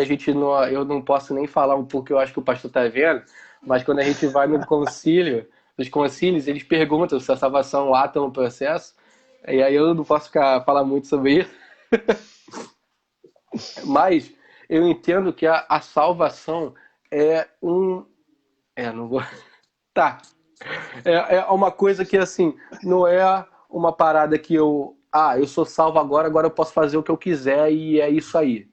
eu não posso nem falar um pouco que eu acho que o pastor está vendo, mas quando a gente vai no concílio, nos concílios, eles perguntam se a salvação ata no processo, e aí eu não posso falar muito sobre isso. Mas eu entendo que a salvação é um... não vou... Tá. É uma coisa que, assim, não é uma parada que eu sou salvo agora eu posso fazer o que eu quiser e é isso aí.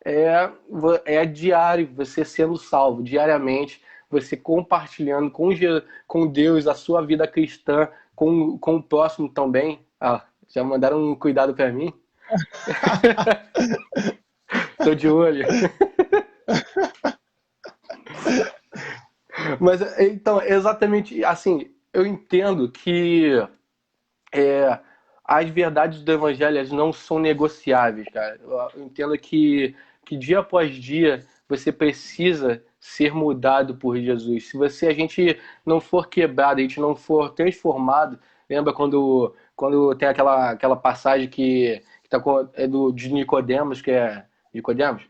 É diário, você sendo salvo, diariamente, você compartilhando com Deus a sua vida cristã, com o próximo também. Já mandaram um cuidado pra mim? Tô de olho. Mas, então, exatamente assim, eu entendo que as verdades do evangelho elas não são negociáveis, cara. Eu entendo que dia após dia você precisa ser mudado por Jesus. Se a gente não for quebrado, a gente não for transformado, lembra quando tem aquela passagem que de Nicodemos, que é Nicodemos?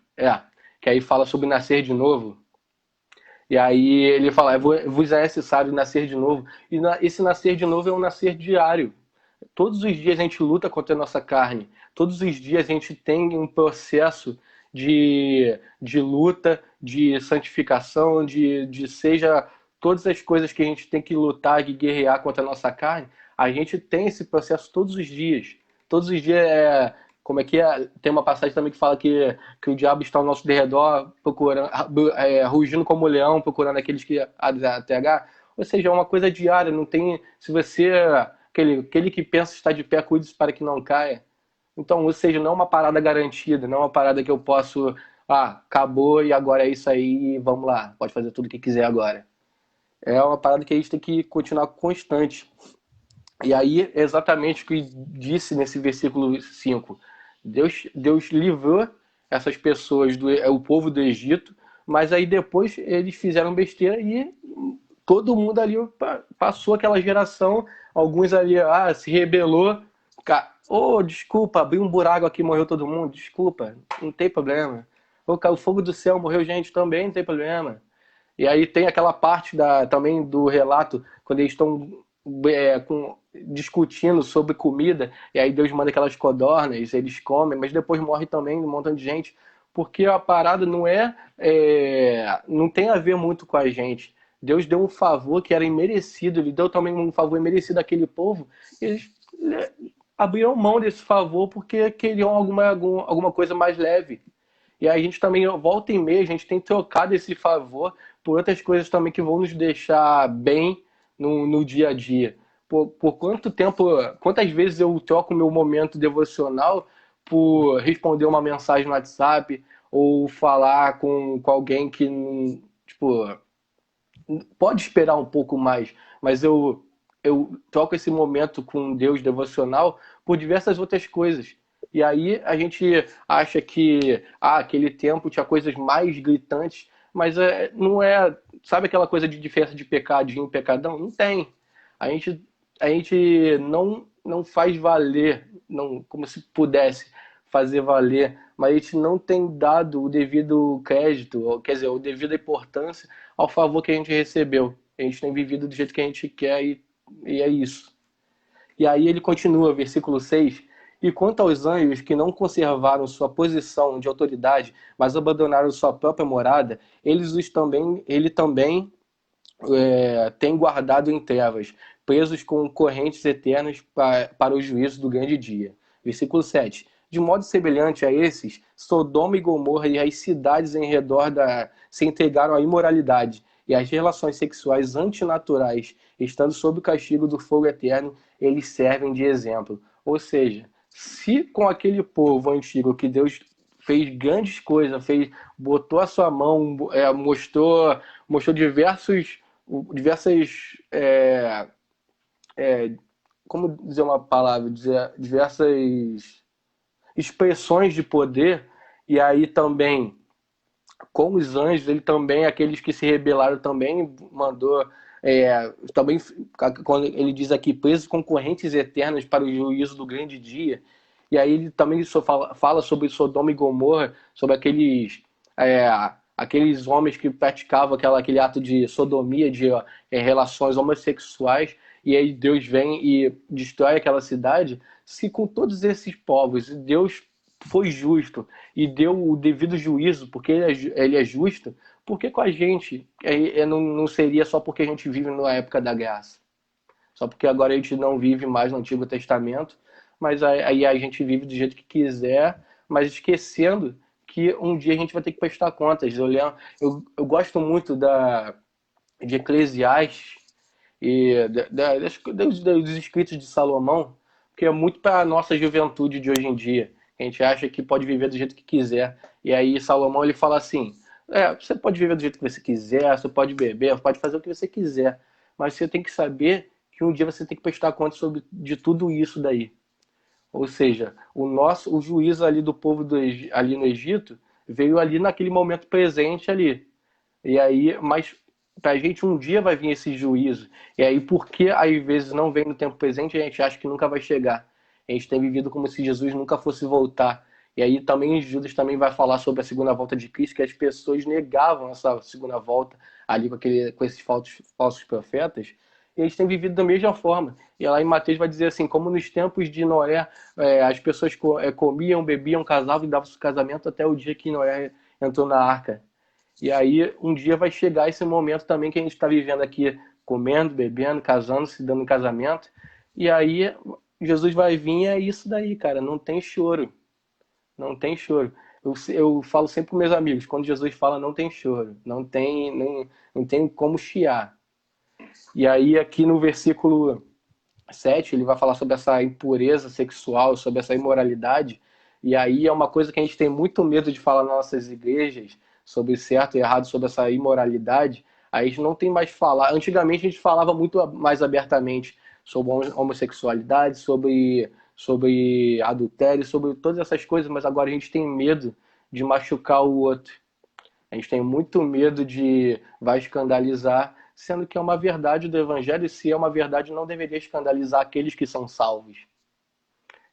Que aí fala sobre nascer de novo. E aí ele fala, vos é necessário nascer de novo. E esse nascer de novo é um nascer diário. Todos os dias a gente luta contra a nossa carne. Todos os dias a gente tem um processo de luta, de santificação, de seja todas as coisas que a gente tem que lutar, de guerrear contra a nossa carne. A gente tem esse processo todos os dias. Todos os dias como é que é? Tem uma passagem também que fala que o diabo está ao nosso derredor, procurando, rugindo como um leão, procurando aqueles que ATH. Ou seja, é uma coisa diária. Não tem. Se você aquele que pensa estar de pé, cuide para que não caia. Então, ou seja, não é uma parada garantida, não é uma parada que eu posso, acabou e agora é isso aí, vamos lá, pode fazer tudo o que quiser agora. É uma parada que a gente tem que continuar constante. E aí, exatamente o que disse nesse versículo 5. Deus livrou essas pessoas, o povo do Egito, mas aí depois eles fizeram besteira e todo mundo ali passou aquela geração, alguns ali se rebelou. Desculpa, abri um buraco aqui, morreu todo mundo, desculpa, não tem problema. Pô, caiu fogo do céu, morreu gente também, não tem problema. E aí tem aquela parte também do relato, quando eles estão discutindo sobre comida, e aí Deus manda aquelas codornas, eles comem, mas depois morre também um montão de gente, porque a parada não tem a ver muito com a gente. Deus deu um favor que era imerecido, ele deu também um favor imerecido àquele povo, e eles abriram mão desse favor porque queriam alguma coisa mais leve. E aí a gente também, volta e meia, a gente tem trocado esse favor por outras coisas também que vão nos deixar bem no dia a dia. Por quanto tempo, quantas vezes eu troco meu momento devocional por responder uma mensagem no WhatsApp ou falar com alguém que, tipo, pode esperar um pouco mais, mas eu troco esse momento com Deus devocional por diversas outras coisas. E aí a gente acha que aquele tempo tinha coisas mais gritantes, mas não é. Sabe aquela coisa de diferença de pecadinho e pecadão? Não tem. A gente não faz valer, não, como se pudesse fazer valer, mas a gente não tem dado o devido crédito, ou, quer dizer, o devido importância ao favor que a gente recebeu. A gente tem vivido do jeito que a gente quer e é isso. E aí ele continua, versículo 6. E quanto aos anjos que não conservaram sua posição de autoridade, mas abandonaram sua própria morada, ele também tem guardado em trevas, presos com correntes eternas para o juízo do grande dia. Versículo 7. De modo semelhante a esses, Sodoma e Gomorra e as cidades em redor se entregaram à imoralidade e às relações sexuais antinaturais, estando sob o castigo do fogo eterno, eles servem de exemplo. Ou seja, se com aquele povo antigo que Deus fez grandes coisas, botou a sua mão, mostrou diversas, como dizer uma palavra, diversas expressões de poder, e aí também com os anjos, ele também, aqueles que se rebelaram também mandou, também, quando ele diz aqui, presos com correntes eternas para o juízo do grande dia, e aí ele também fala sobre Sodoma e Gomorra, sobre aqueles homens que praticavam aquele ato de sodomia, de relações homossexuais, e aí Deus vem e destrói aquela cidade. Se com todos esses povos Deus foi justo e deu o devido juízo, porque ele é justo, por que com a gente não seria só porque a gente vive na época da graça? Só porque agora a gente não vive mais no Antigo Testamento, mas aí a gente vive do jeito que quiser, mas esquecendo que um dia a gente vai ter que prestar contas. Eu gosto muito de Eclesiastes e dos escritos de Salomão, porque é muito para a nossa juventude de hoje em dia. A gente acha que pode viver do jeito que quiser. E aí Salomão ele fala assim, você pode viver do jeito que você quiser, você pode beber, pode fazer o que você quiser, mas você tem que saber que um dia você tem que prestar conta de tudo isso daí. Ou seja, o juízo ali do povo ali no Egito veio ali naquele momento presente ali. E aí, mas pra gente um dia vai vir esse juízo. E aí, porque às vezes não vem no tempo presente, a gente acha que nunca vai chegar. A gente tem vivido como se Jesus nunca fosse voltar. E aí também Judas também vai falar sobre a segunda volta de Cristo, que as pessoas negavam essa segunda volta ali com esses falsos profetas. E eles têm vivido da mesma forma. E lá em Mateus vai dizer assim, como nos tempos de Noé, as pessoas comiam, bebiam, casavam e davam-se casamento até o dia que Noé entrou na arca. E aí um dia vai chegar esse momento também que a gente está vivendo aqui, comendo, bebendo, casando, se dando em casamento. E aí Jesus vai vir e é isso daí, cara. Não tem choro. Não tem choro. Eu falo sempre com meus amigos, quando Jesus fala não tem choro, não tem como chiar. E aí aqui no versículo 7 ele vai falar sobre essa impureza sexual, sobre essa imoralidade. E aí é uma coisa que a gente tem muito medo de falar nas nossas igrejas, sobre certo e errado, sobre essa imoralidade. Aí a gente não tem mais falar. Antigamente a gente falava muito mais abertamente sobre homossexualidade, sobre adultério, sobre todas essas coisas, mas agora a gente tem medo de machucar o outro. A gente tem muito medo de vai escandalizar, sendo que é uma verdade do evangelho, e se é uma verdade não deveria escandalizar aqueles que são salvos.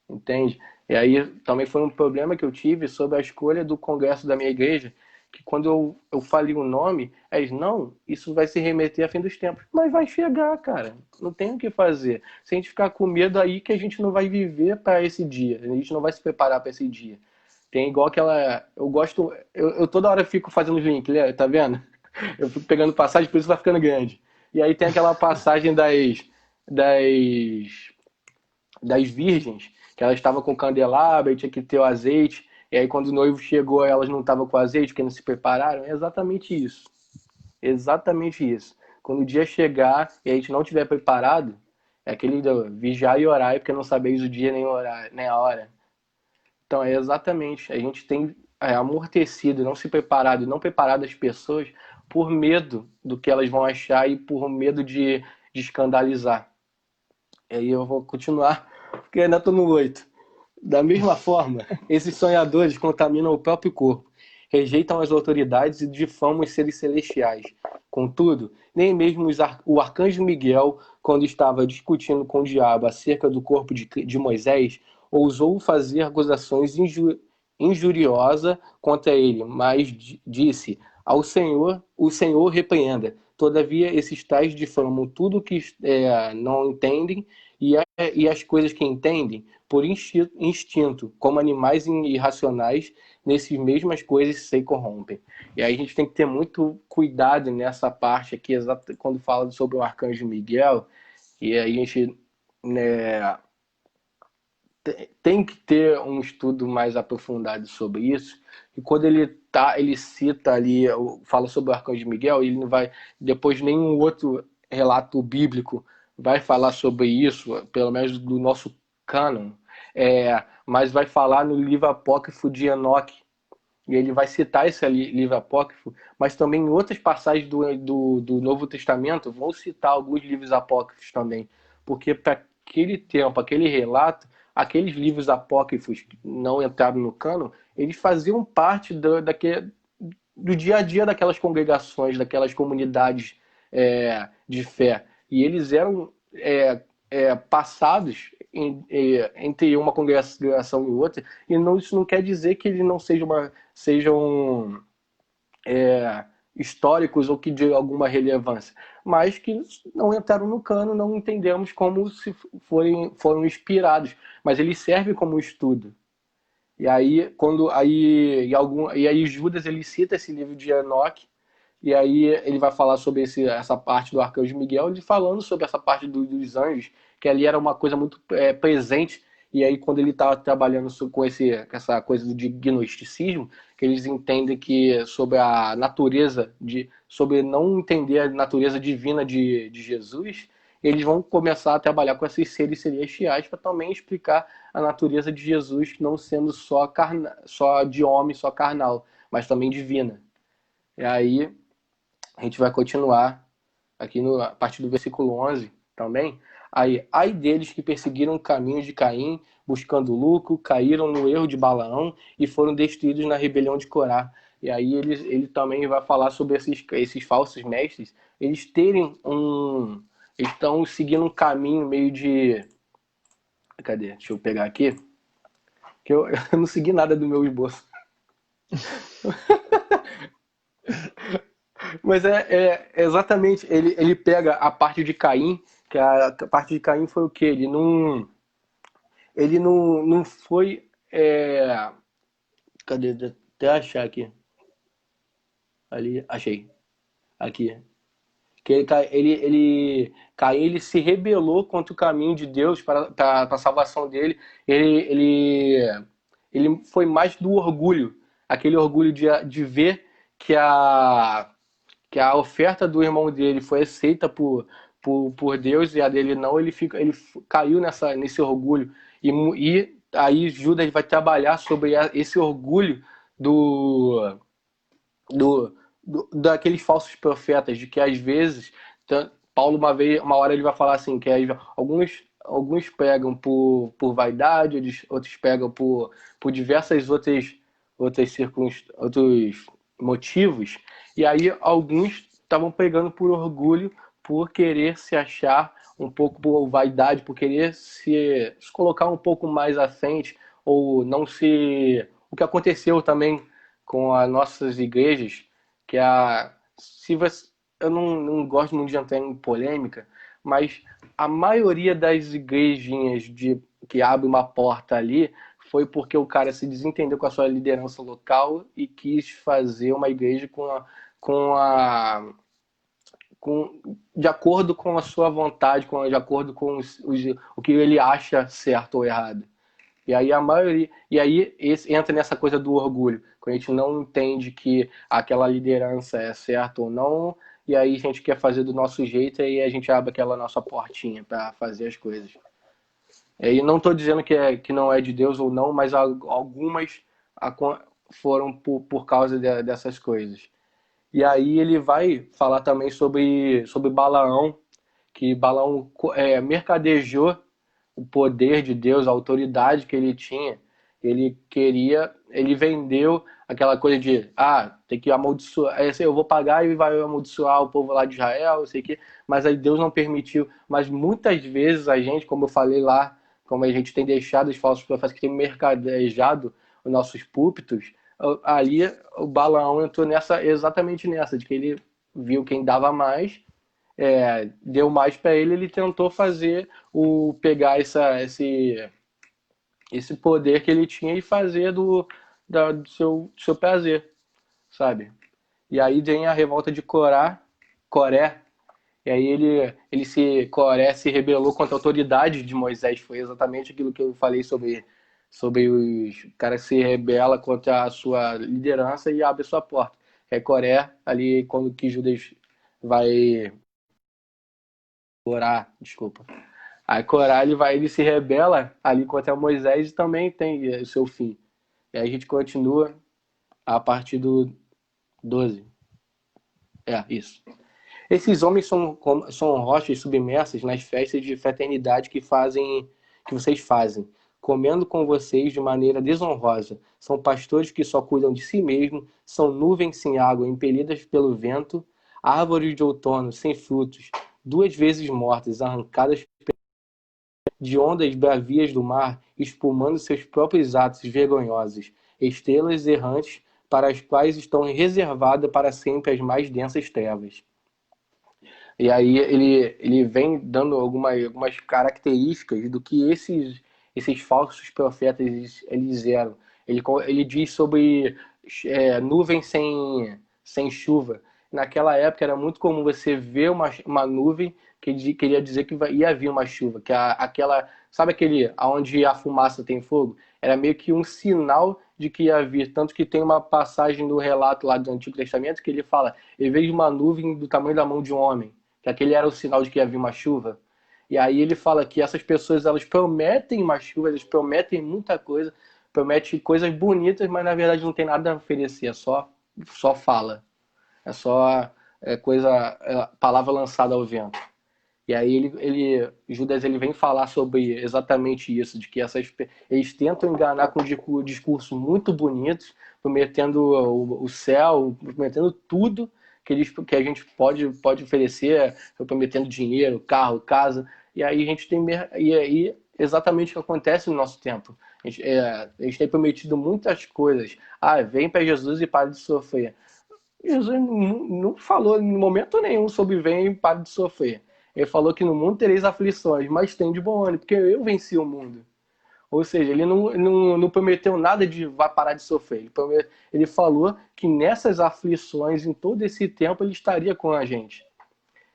entende? E aí também foi um problema que eu tive sobre a escolha do congresso da minha igreja, que quando eu falei o nome, eles, não, isso vai se remeter a fim dos tempos. Mas vai chegar, cara, não tem o que fazer. Se a gente ficar com medo aí que a gente não vai viver para esse dia, a gente não vai se preparar para esse dia. Tem igual aquela. Eu gosto. Eu toda hora fico fazendo link, né? Tá vendo? Eu fico pegando passagem, por isso vai ficando grande. E aí tem aquela passagem das, das virgens, que elas estavam com candelabro e tinha que ter o azeite. E aí quando o noivo chegou, elas não estavam com azeite, porque não se prepararam. É exatamente isso. Exatamente isso. Quando o dia chegar e a gente não estiver preparado, é aquele do vigiar e orar, porque não sabeis o dia nem, orar, nem a hora. Então, é exatamente. A gente tem amortecido, não se preparado e não preparado as pessoas por medo do que elas vão achar e por medo de escandalizar. E aí eu vou continuar, porque ainda estou no 8. Da mesma forma, esses sonhadores contaminam o próprio corpo, rejeitam as autoridades e difamam os seres celestiais. Contudo, nem mesmo o arcanjo Miguel, quando estava discutindo com o diabo acerca do corpo de Moisés, ousou fazer acusações injuriosas contra ele, mas disse: ao Senhor, o Senhor repreenda. Todavia, esses tais difamam tudo que não entendem e as coisas que entendem por instinto, como animais irracionais, nessas mesmas coisas se corrompem. E aí a gente tem que ter muito cuidado nessa parte aqui, quando fala sobre o arcanjo Miguel, e aí a gente, né, tem que ter um estudo mais aprofundado sobre isso. E quando ele cita ali, fala sobre o arcanjo Miguel, ele não vai, depois nenhum outro relato bíblico vai falar sobre isso, pelo menos do nosso cânon, mas vai falar no livro apócrifo de Enoque. E ele vai citar esse livro apócrifo, mas também em outras passagens do Novo Testamento vão citar alguns livros apócrifos também. Porque para aquele tempo, aquele relato, aqueles livros apócrifos que não entraram no cano, eles faziam parte do dia a dia daquelas congregações, daquelas comunidades de fé. E eles eram passados entre uma congregação e outra, e não, isso não quer dizer que eles não sejam históricos ou que de alguma relevância, mas que não entraram no cano, não entendemos como se foram inspirados, mas eles servem como estudo. E aí, e aí Judas ele cita esse livro de Enoque, e aí ele vai falar sobre essa parte do arcanjo Miguel, ele falando sobre essa parte dos anjos, que ali era uma coisa muito presente. E aí quando ele estava trabalhando com essa coisa de gnosticismo, que eles entendem que sobre a natureza, sobre não entender a natureza divina de Jesus, eles vão começar a trabalhar com esses seres celestiais para também explicar a natureza de Jesus não sendo só de homem, só carnal, mas também divina. E aí a gente vai continuar aqui a partir do versículo 11 também. Aí, ai deles que perseguiram o caminho de Caim, buscando lucro, caíram no erro de Balaão e foram destruídos na rebelião de Corá. E aí ele também vai falar sobre esses falsos mestres, eles terem eles estão seguindo um caminho meio de... Cadê? Deixa eu pegar aqui. Que eu não segui nada do meu esboço. Mas exatamente, ele pega a parte de Caim, que a parte de Caim foi o quê? Ele não foi. Cadê? Até achar aqui. Ali, achei. Aqui. Que Caim ele se rebelou contra o caminho de Deus para a salvação dele. Ele foi mais do orgulho, aquele orgulho de ver que a oferta do irmão dele foi aceita por Deus e a dele não, ele caiu nesse orgulho. E aí Judas vai trabalhar sobre esse orgulho do, daqueles falsos profetas, de que às vezes, Paulo uma hora ele vai falar assim, que alguns pegam por vaidade, outros pegam por diversas outros motivos, e aí alguns estavam pegando por orgulho, por querer se achar um pouco por vaidade, por querer se colocar um pouco mais à frente, ou não se... O que aconteceu também com as nossas igrejas, que se você, eu não gosto muito de entrar em polêmica, mas a maioria das igrejinhas que abre uma porta ali foi porque o cara se desentendeu com a sua liderança local e quis fazer uma igreja com a de acordo com a sua vontade, de acordo com o que ele acha certo ou errado. E aí a maioria, entra nessa coisa do orgulho, quando a gente não entende que aquela liderança é certa ou não, e aí a gente quer fazer do nosso jeito e aí a gente abre aquela nossa portinha para fazer as coisas. E não estou dizendo que não é de Deus ou não, mas algumas foram por causa dessas coisas. E aí ele vai falar também sobre Balaão, que Balaão mercadejou o poder de Deus, a autoridade que ele tinha. Ele vendeu aquela coisa de, tem que amaldiçoar, eu vou pagar e vai amaldiçoar o povo lá de Israel, eu sei que, mas aí Deus não permitiu. Mas muitas vezes a gente, como eu falei lá, como a gente tem deixado os falsos profetas que têm mercadejado os nossos púlpitos, ali o Balaão entrou exatamente nessa, de que ele viu quem dava mais, deu mais para ele, ele tentou pegar esse poder que ele tinha e fazer do seu prazer, sabe? E aí vem a revolta de Coré, e aí Coré se rebelou contra a autoridade de Moisés. Foi exatamente aquilo que eu falei sobre os caras se rebela contra a sua liderança e abre sua porta. Coré, ali, quando que Judas vai orar, desculpa. Aí Corá, ele se rebela ali contra Moisés e também tem o seu fim. E aí a gente continua a partir do 12. Isso. Esses homens são rochas submersas nas festas de fraternidade que vocês fazem, comendo com vocês de maneira desonrosa. São pastores que só cuidam de si mesmos, são nuvens sem água impelidas pelo vento, árvores de outono sem frutos, 2 vezes mortas, arrancadas de ondas bravias do mar, espumando seus próprios atos vergonhosos, estrelas errantes para as quais estão reservadas para sempre as mais densas trevas. E aí ele vem dando algumas características do que esses falsos profetas eles eram. Ele diz sobre nuvem sem chuva. Naquela época era muito comum você ver uma nuvem que queria dizer que ia vir uma chuva. Sabe onde a fumaça tem fogo? Era meio que um sinal de que ia vir. Tanto que tem uma passagem do relato lá do Antigo Testamento que ele fala: ele veio uma nuvem do tamanho da mão de um homem. Que aquele era o sinal de que ia vir uma chuva. E aí ele fala que essas pessoas, elas prometem uma chuva, elas prometem muita coisa, prometem coisas bonitas, mas na verdade não tem nada a oferecer, só fala. É só palavra lançada ao vento. E aí Judas vem falar sobre exatamente isso, de que eles tentam enganar com discursos muito bonitos, prometendo o céu, prometendo tudo que a gente pode oferecer, prometendo dinheiro, carro, casa. E aí exatamente o que acontece no nosso tempo. A gente tem prometido muitas coisas. Vem para Jesus e para de sofrer. Jesus não falou em momento nenhum sobre vem e para de sofrer. Ele falou que no mundo tereis aflições, mas tem de bom ânimo, porque eu venci o mundo. Ou seja, ele não prometeu nada de vai parar de sofrer. Ele falou que nessas aflições, em todo esse tempo, ele estaria com a gente.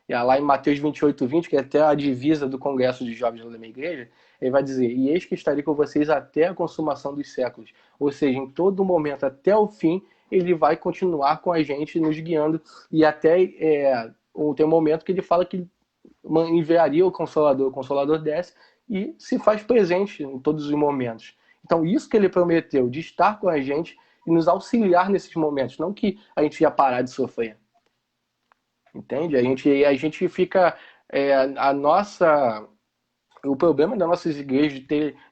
E lá em Mateus 28:20, que é até a divisa do Congresso de Jovens da minha igreja, ele vai dizer: e eis que estarei com vocês até a consumação dos séculos. Ou seja, em todo momento, até o fim, ele vai continuar com a gente, nos guiando. E até tem um momento que ele fala que enviaria o Consolador desce e se faz presente em todos os momentos. Então, isso que ele prometeu, de estar com a gente e nos auxiliar nesses momentos, não que a gente ia parar de sofrer. Entende? A gente fica... o problema das nossas igrejas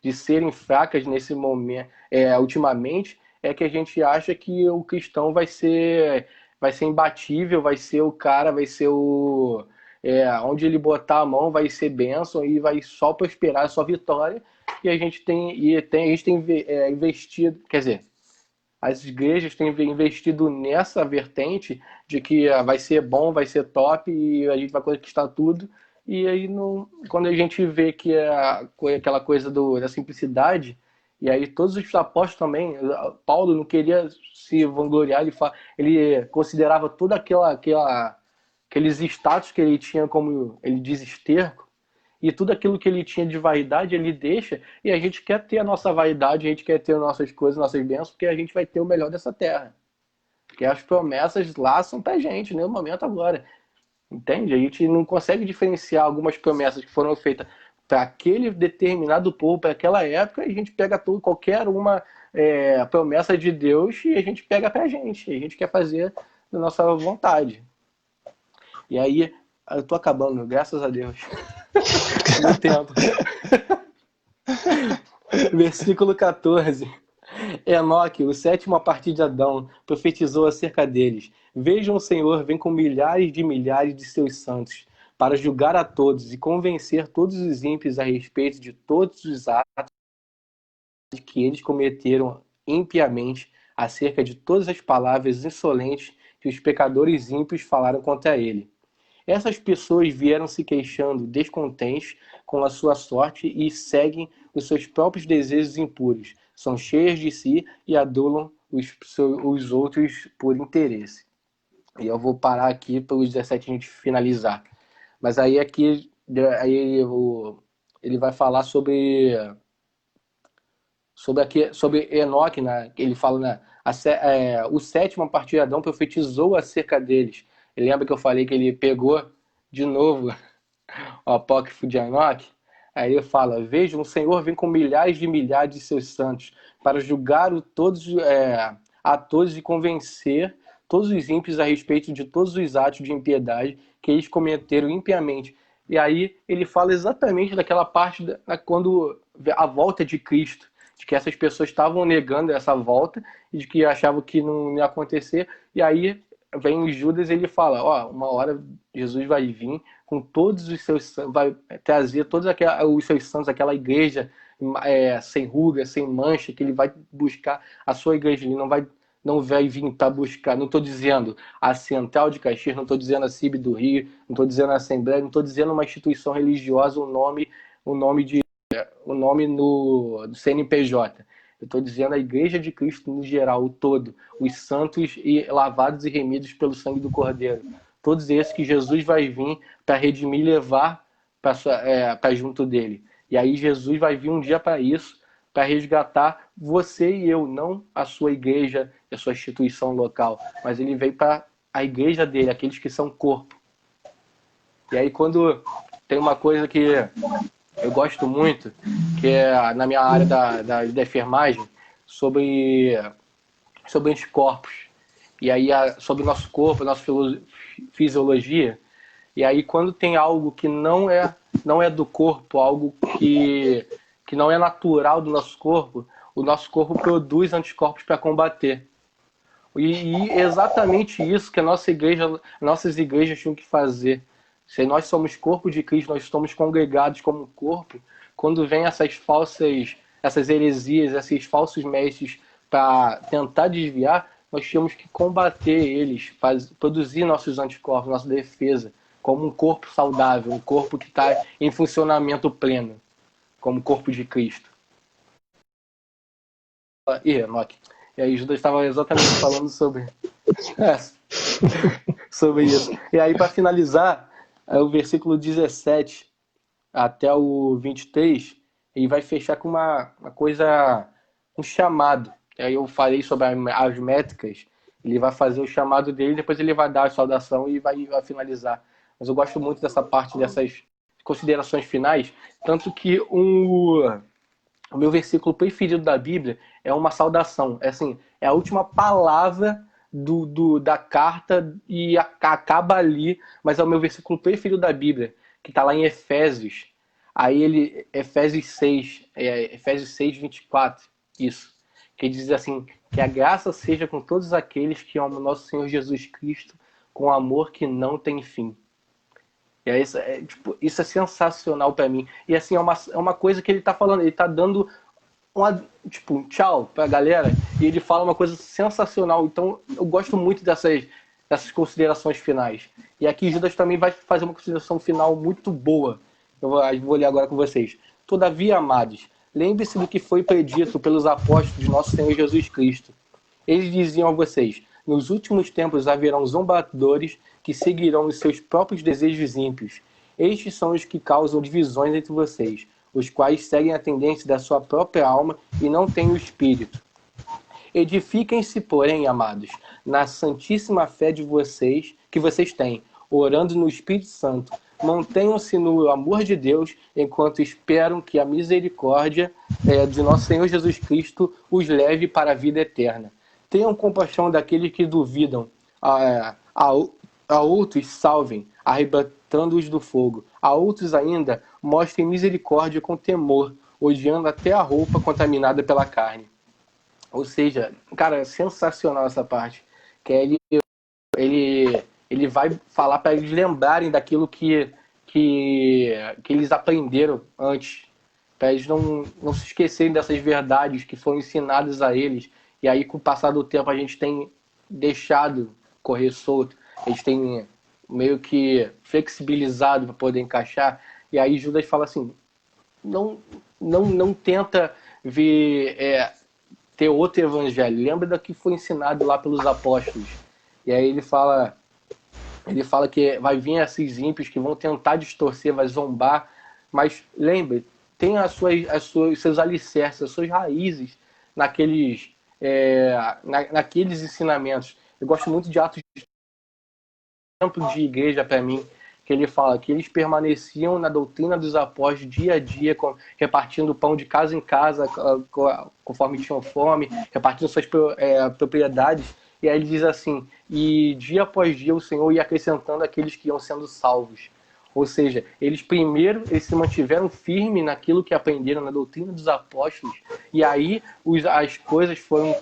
de serem fracas nesse momento, ultimamente, é que a gente acha que o cristão vai ser imbatível, vai ser o cara, vai ser onde ele botar a mão vai ser bênção e vai só prosperar, só vitória. E a gente tem investido, quer dizer, as igrejas têm investido nessa vertente de que vai ser bom, vai ser top e a gente vai conquistar tudo. E aí, quando a gente vê que é aquela coisa da simplicidade, e aí todos os apóstolos também, Paulo não queria se vangloriar, ele considerava toda aqueles status que ele tinha, como ele diz, esterco, e tudo aquilo que ele tinha de vaidade ele deixa, e a gente quer ter a nossa vaidade, a gente quer ter nossas coisas, nossas bênçãos, porque a gente vai ter o melhor dessa terra. Porque as promessas lá são pra gente, no momento agora. Entende? A gente não consegue diferenciar algumas promessas que foram feitas para aquele determinado povo, para aquela época, e a gente pega qualquer uma promessa de Deus e a gente pega pra gente. A gente quer fazer da nossa vontade. E aí, eu tô acabando, graças a Deus. No tempo. Versículo 14. Enoque, o sétimo a partir de Adão, profetizou acerca deles. Vejam, o Senhor vem com milhares de seus santos, para julgar a todos e convencer todos os ímpios a respeito de todos os atos que eles cometeram impiamente, acerca de todas as palavras insolentes que os pecadores ímpios falaram contra ele. Essas pessoas vieram se queixando, descontentes com a sua sorte, e seguem os seus próprios desejos impuros. São cheias de si e adulam os outros por interesse. E eu vou parar aqui para os 17 a gente finalizar. Mas aí aqui ele vai falar sobre Enoque, né? Ele fala, o sétimo a partir de Adão profetizou acerca deles. E lembra que eu falei que ele pegou de novo o apócrifo de Enoque? Aí ele fala, vejam, o Senhor vem com milhares de seus santos para julgar a todos e convencer todos os ímpios a respeito de todos os atos de impiedade que eles cometeram impiamente. E aí ele fala exatamente daquela parte quando a volta de Cristo, de que essas pessoas estavam negando essa volta e de que achavam que não ia acontecer. E aí vem o Judas e ele fala, uma hora Jesus vai vir com todos os seus, vai trazer todos os seus santos, aquela igreja sem ruga, sem mancha, que ele vai buscar a sua igreja. Ele não vai vir para buscar, não estou dizendo a Central de Caxias, não estou dizendo a CIB do Rio, não estou dizendo a Assembleia, não estou dizendo uma instituição religiosa, o nome do CNPJ. Eu estou dizendo a Igreja de Cristo no geral, o todo, os santos e lavados e remidos pelo sangue do Cordeiro. Todos esses que Jesus vai vir para redimir e levar para junto dele. E aí Jesus vai vir um dia para isso, para resgatar você e eu, não a sua igreja, a sua instituição local, mas ele veio para a igreja dele, aqueles que são corpo. E aí quando tem uma coisa que eu gosto muito, que é na minha área da enfermagem, sobre anticorpos. E aí sobre o nosso corpo, a nossa fisiologia. E aí quando tem algo que não é do corpo, algo que não é natural do nosso corpo, o nosso corpo produz anticorpos para combater. E exatamente isso que nossas igrejas tinham que fazer. Se nós somos corpo de Cristo, nós estamos congregados como corpo, quando vem essas heresias, esses falsos mestres para tentar desviar, nós tínhamos que combater eles, produzir nossos anticorpos, nossa defesa, como um corpo saudável, um corpo que está em funcionamento pleno, como corpo de Cristo. Enoque. E aí Judas estava exatamente falando sobre isso. E aí, para finalizar, o versículo 17 até o 23, ele vai fechar com uma coisa, um chamado. Aí eu falei sobre as métricas, ele vai fazer o chamado dele, depois ele vai dar a saudação e vai finalizar. Mas eu gosto muito dessa parte, dessas considerações finais, tanto que o meu versículo preferido da Bíblia é uma saudação. É a última palavra da carta e acaba ali, mas é o meu versículo preferido da Bíblia, que está lá em Efésios. Aí Efésios 6, 24, isso. Que diz assim, que a graça seja com todos aqueles que amam nosso Senhor Jesus Cristo com amor que não tem fim. E aí, tipo, isso é sensacional para mim. E assim, é uma coisa que ele tá falando, ele tá dando tipo, um tchau pra galera, e ele fala uma coisa sensacional. Então, eu gosto muito dessas considerações finais. E aqui Judas também vai fazer uma consideração final muito boa. Eu vou ler agora com vocês. Todavia, amados, lembre-se do que foi predito pelos apóstolos de nosso Senhor Jesus Cristo. Eles diziam a vocês: nos últimos tempos haverão zombadores que seguirão os seus próprios desejos ímpios. Estes são os que causam divisões entre vocês, os quais seguem a tendência da sua própria alma e não têm o Espírito. Edifiquem-se, porém, amados, na santíssima fé de vocês, que vocês têm, orando no Espírito Santo. Mantenham-se no amor de Deus, enquanto esperam que a misericórdia de nosso Senhor Jesus Cristo os leve para a vida eterna. Tenham compaixão daqueles que duvidam. A outros salvem, arrebatando-os do fogo. A outros ainda mostrem misericórdia com temor, odiando até a roupa contaminada pela carne. Ou seja, cara, é sensacional essa parte. Que ele vai falar para eles lembrarem daquilo que eles aprenderam antes. Para eles não se esquecerem dessas verdades que foram ensinadas a eles. E aí, com o passar do tempo, a gente tem deixado correr solto. Eles têm meio que flexibilizado para poder encaixar. E aí Judas fala assim, não tenta ter outro evangelho. Lembra do que foi ensinado lá pelos apóstolos. E aí ele fala que vai vir esses ímpios que vão tentar distorcer, vai zombar. Mas lembre, tem seus alicerces, as suas raízes naqueles ensinamentos. Eu gosto muito de Atos, exemplo de igreja para mim, que ele fala que eles permaneciam na doutrina dos apóstolos dia a dia, repartindo pão de casa em casa, conforme tinham fome, repartindo suas propriedades. E aí ele diz assim, e dia após dia o Senhor ia acrescentando aqueles que iam sendo salvos. Ou seja, eles se mantiveram firmes naquilo que aprenderam na doutrina dos apóstolos, e aí as coisas foram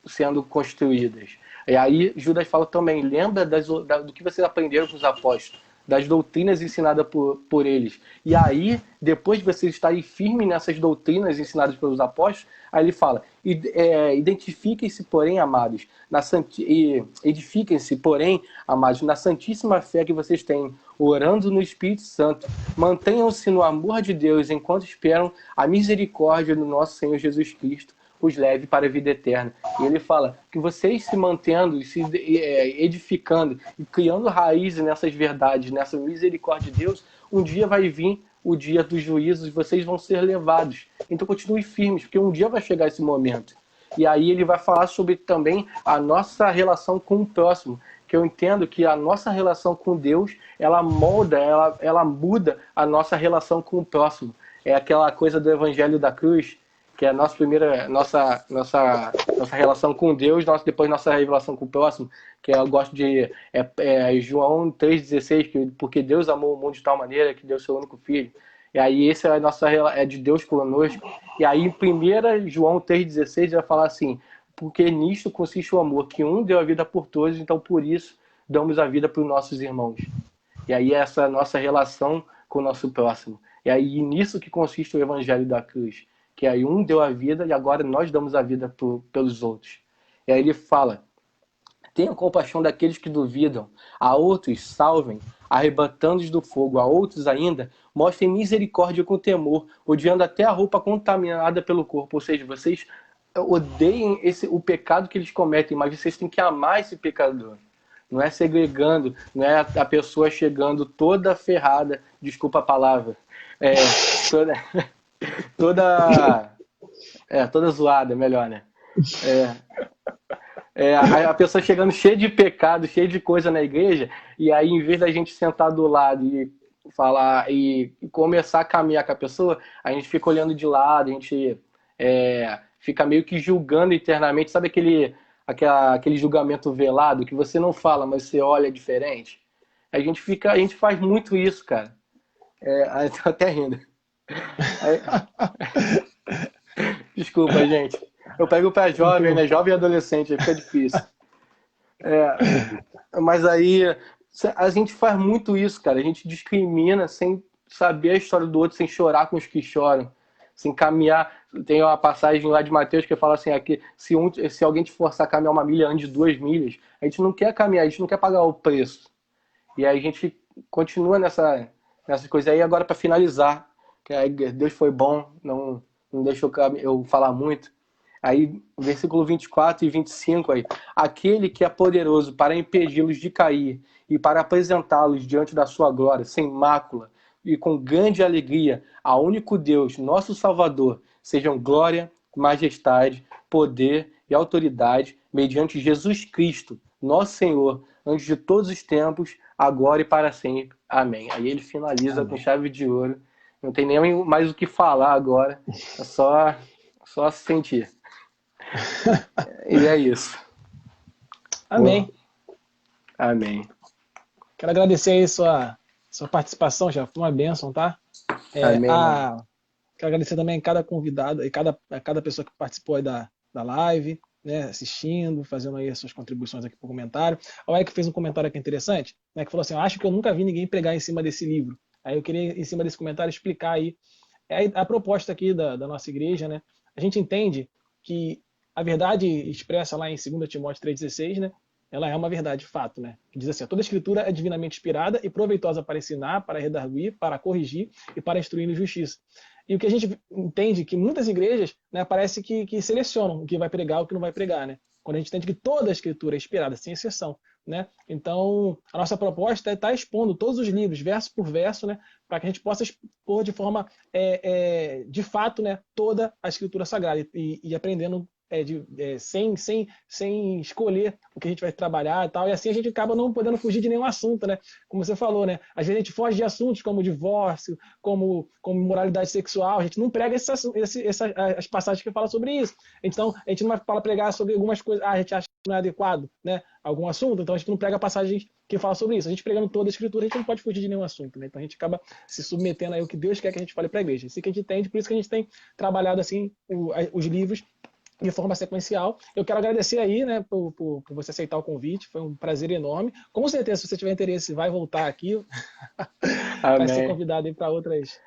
sendo construídas. E aí Judas fala também, lembra do que vocês aprenderam com os apóstolos, das doutrinas ensinadas por eles. E aí, depois de vocês estarem firmes nessas doutrinas ensinadas pelos apóstolos, aí ele fala, identifiquem-se, porém, amados, edifiquem-se, porém, amados, na santíssima fé que vocês têm, orando no Espírito Santo. Mantenham-se no amor de Deus, enquanto esperam a misericórdia do nosso Senhor Jesus Cristo os leve para a vida eterna. E ele fala que vocês se mantendo, se edificando e criando raízes nessas verdades, nessa misericórdia de Deus, um dia vai vir o dia dos juízos e vocês vão ser levados. Então continue firmes, porque um dia vai chegar esse momento. E aí ele vai falar sobre também a nossa relação com o próximo, que eu entendo que a nossa relação com Deus, ela molda, ela muda a nossa relação com o próximo. É aquela coisa do Evangelho da Cruz, que é a nossa relação com Deus, depois nossa relação com o próximo, que eu gosto de João 3,16, porque Deus amou o mundo de tal maneira que deu seu único filho. E aí esse é de Deus conosco. E aí em 1 João 3,16 vai falar assim, porque nisto consiste o amor, que um deu a vida por todos, então por isso damos a vida para os nossos irmãos. E aí essa nossa relação com o nosso próximo. E aí nisso que consiste o Evangelho da Cruz. Que aí um deu a vida e agora nós damos a vida pelos outros. E aí ele fala, tenham compaixão daqueles que duvidam, a outros salvem, arrebatando-os do fogo, a outros ainda mostrem misericórdia com temor, odiando até a roupa contaminada pelo corpo. Ou seja, vocês odeiem o pecado que eles cometem, mas vocês têm que amar esse pecador. Não é segregando, não é a pessoa chegando toda ferrada, desculpa a palavra, toda zoada, melhor, né? A pessoa chegando cheia de pecado, cheia de coisa na igreja, e aí em vez da gente sentar do lado e falar e começar a caminhar com a pessoa, a gente fica olhando de lado, a gente fica meio que julgando internamente, sabe aquele julgamento velado que você não fala, mas você olha diferente? A gente faz muito isso, cara. Aí tô até rindo. Desculpa, gente. Eu pego para jovem, né? Jovem e adolescente, aí fica difícil. Mas aí A gente faz muito isso, cara. A gente discrimina sem saber a história do outro, sem chorar com os que choram, sem caminhar. Tem uma passagem lá de Mateus que fala assim, aqui, se alguém te forçar a caminhar 1 milha, ande 2 milhas. A gente não quer caminhar, a gente não quer pagar o preço. E aí a gente continua nessas coisas aí. Agora, para finalizar, que aí Deus foi bom, não deixa eu falar muito. Aí, versículo 24 e 25 aí. Aquele que é poderoso para impedi-los de cair e para apresentá-los diante da sua glória, sem mácula e com grande alegria, ao único Deus, nosso Salvador, sejam glória, majestade, poder e autoridade, mediante Jesus Cristo, nosso Senhor, antes de todos os tempos, agora e para sempre. Amém. Aí ele finaliza com chave de ouro. Não tem nem mais o que falar agora. É só se sentir. E é isso. Amém. Boa. Amém. Quero agradecer aí sua participação, já foi uma bênção, tá? Amém. Quero agradecer também a cada convidado e cada pessoa que participou aí da live, né, assistindo, fazendo aí as suas contribuições aqui por comentário. O Eric fez um comentário aqui interessante, né, que falou assim, eu acho que eu nunca vi ninguém pregar em cima desse livro. Aí eu queria, em cima desse comentário, explicar aí a proposta aqui da nossa igreja, né? A gente entende que a verdade expressa lá em 2 Timóteo 3,16, né? Ela é uma verdade, fato, né? Que diz assim, toda escritura é divinamente inspirada e proveitosa para ensinar, para redarguir, para corrigir e para instruir em justiça. E o que a gente entende que muitas igrejas, né, parece que selecionam o que vai pregar e o que não vai pregar, né? Quando a gente entende que toda a escritura é inspirada, sem exceção, né? Então, a nossa proposta é estar expondo todos os livros, verso por verso, né, para que a gente possa expor de forma, de fato, né, toda a escritura sagrada e aprendendo sem escolher o que a gente vai trabalhar e tal, e assim a gente acaba não podendo fugir de nenhum assunto, né? Como você falou, né? Às vezes a gente foge de assuntos como divórcio, como moralidade sexual, a gente não prega as passagens que falam sobre isso. Então, a gente não vai falar pregar sobre algumas coisas, a gente acha que não é adequado, né? Algum assunto, então a gente não prega passagens que falam sobre isso. A gente pregando toda a escritura, a gente não pode fugir de nenhum assunto, né? Então a gente acaba se submetendo aí ao que Deus quer que a gente fale para a igreja. Assim que a gente entende, por isso que a gente tem trabalhado assim os livros de forma sequencial. Eu quero agradecer aí, né, por você aceitar o convite, foi um prazer enorme. Com certeza, se você tiver interesse, vai voltar aqui. Vai ser convidado aí para outras.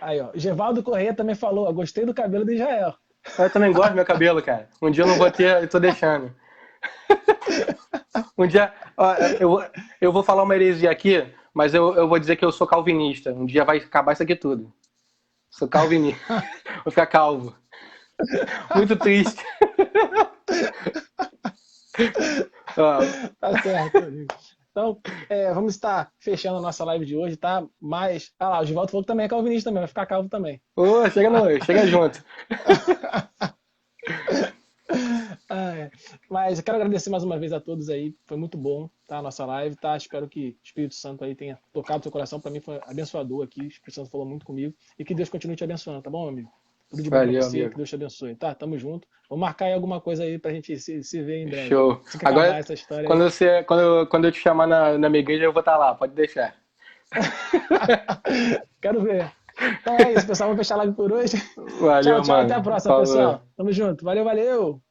Aí, ó. Gevaldo Corrêa também falou, eu gostei do cabelo do Israel. Eu também gosto do meu cabelo, cara. Um dia eu não vou ter, eu tô deixando. Um dia, ó, eu vou falar uma heresia aqui, mas eu vou dizer que eu sou calvinista. Um dia vai acabar isso aqui tudo. Sou calvinista. Vou ficar calvo. Muito triste. Tá certo, amigo. Então, vamos estar fechando a nossa live de hoje, tá? Mas, lá, o Givaldo falou que também é calvinista também, vai ficar calvo também. Chega junto. Mas eu quero agradecer mais uma vez a todos aí, foi muito bom, tá? A nossa live, tá? Espero que o Espírito Santo aí tenha tocado o seu coração, para mim foi abençoador aqui, o Espírito Santo falou muito comigo, e que Deus continue te abençoando, tá bom, amigo? Tudo de bom pra você, amigo. Que Deus te abençoe, tá? Tamo junto. Vamos marcar aí alguma coisa aí pra gente se ver em breve. Show. Agora, essa história quando eu te chamar na minha igreja, eu vou estar lá, pode deixar. Quero ver. Então é isso, pessoal. Vamos fechar a live por hoje. Valeu, tchau, mano. Até a próxima, pessoal. Tamo junto. Valeu.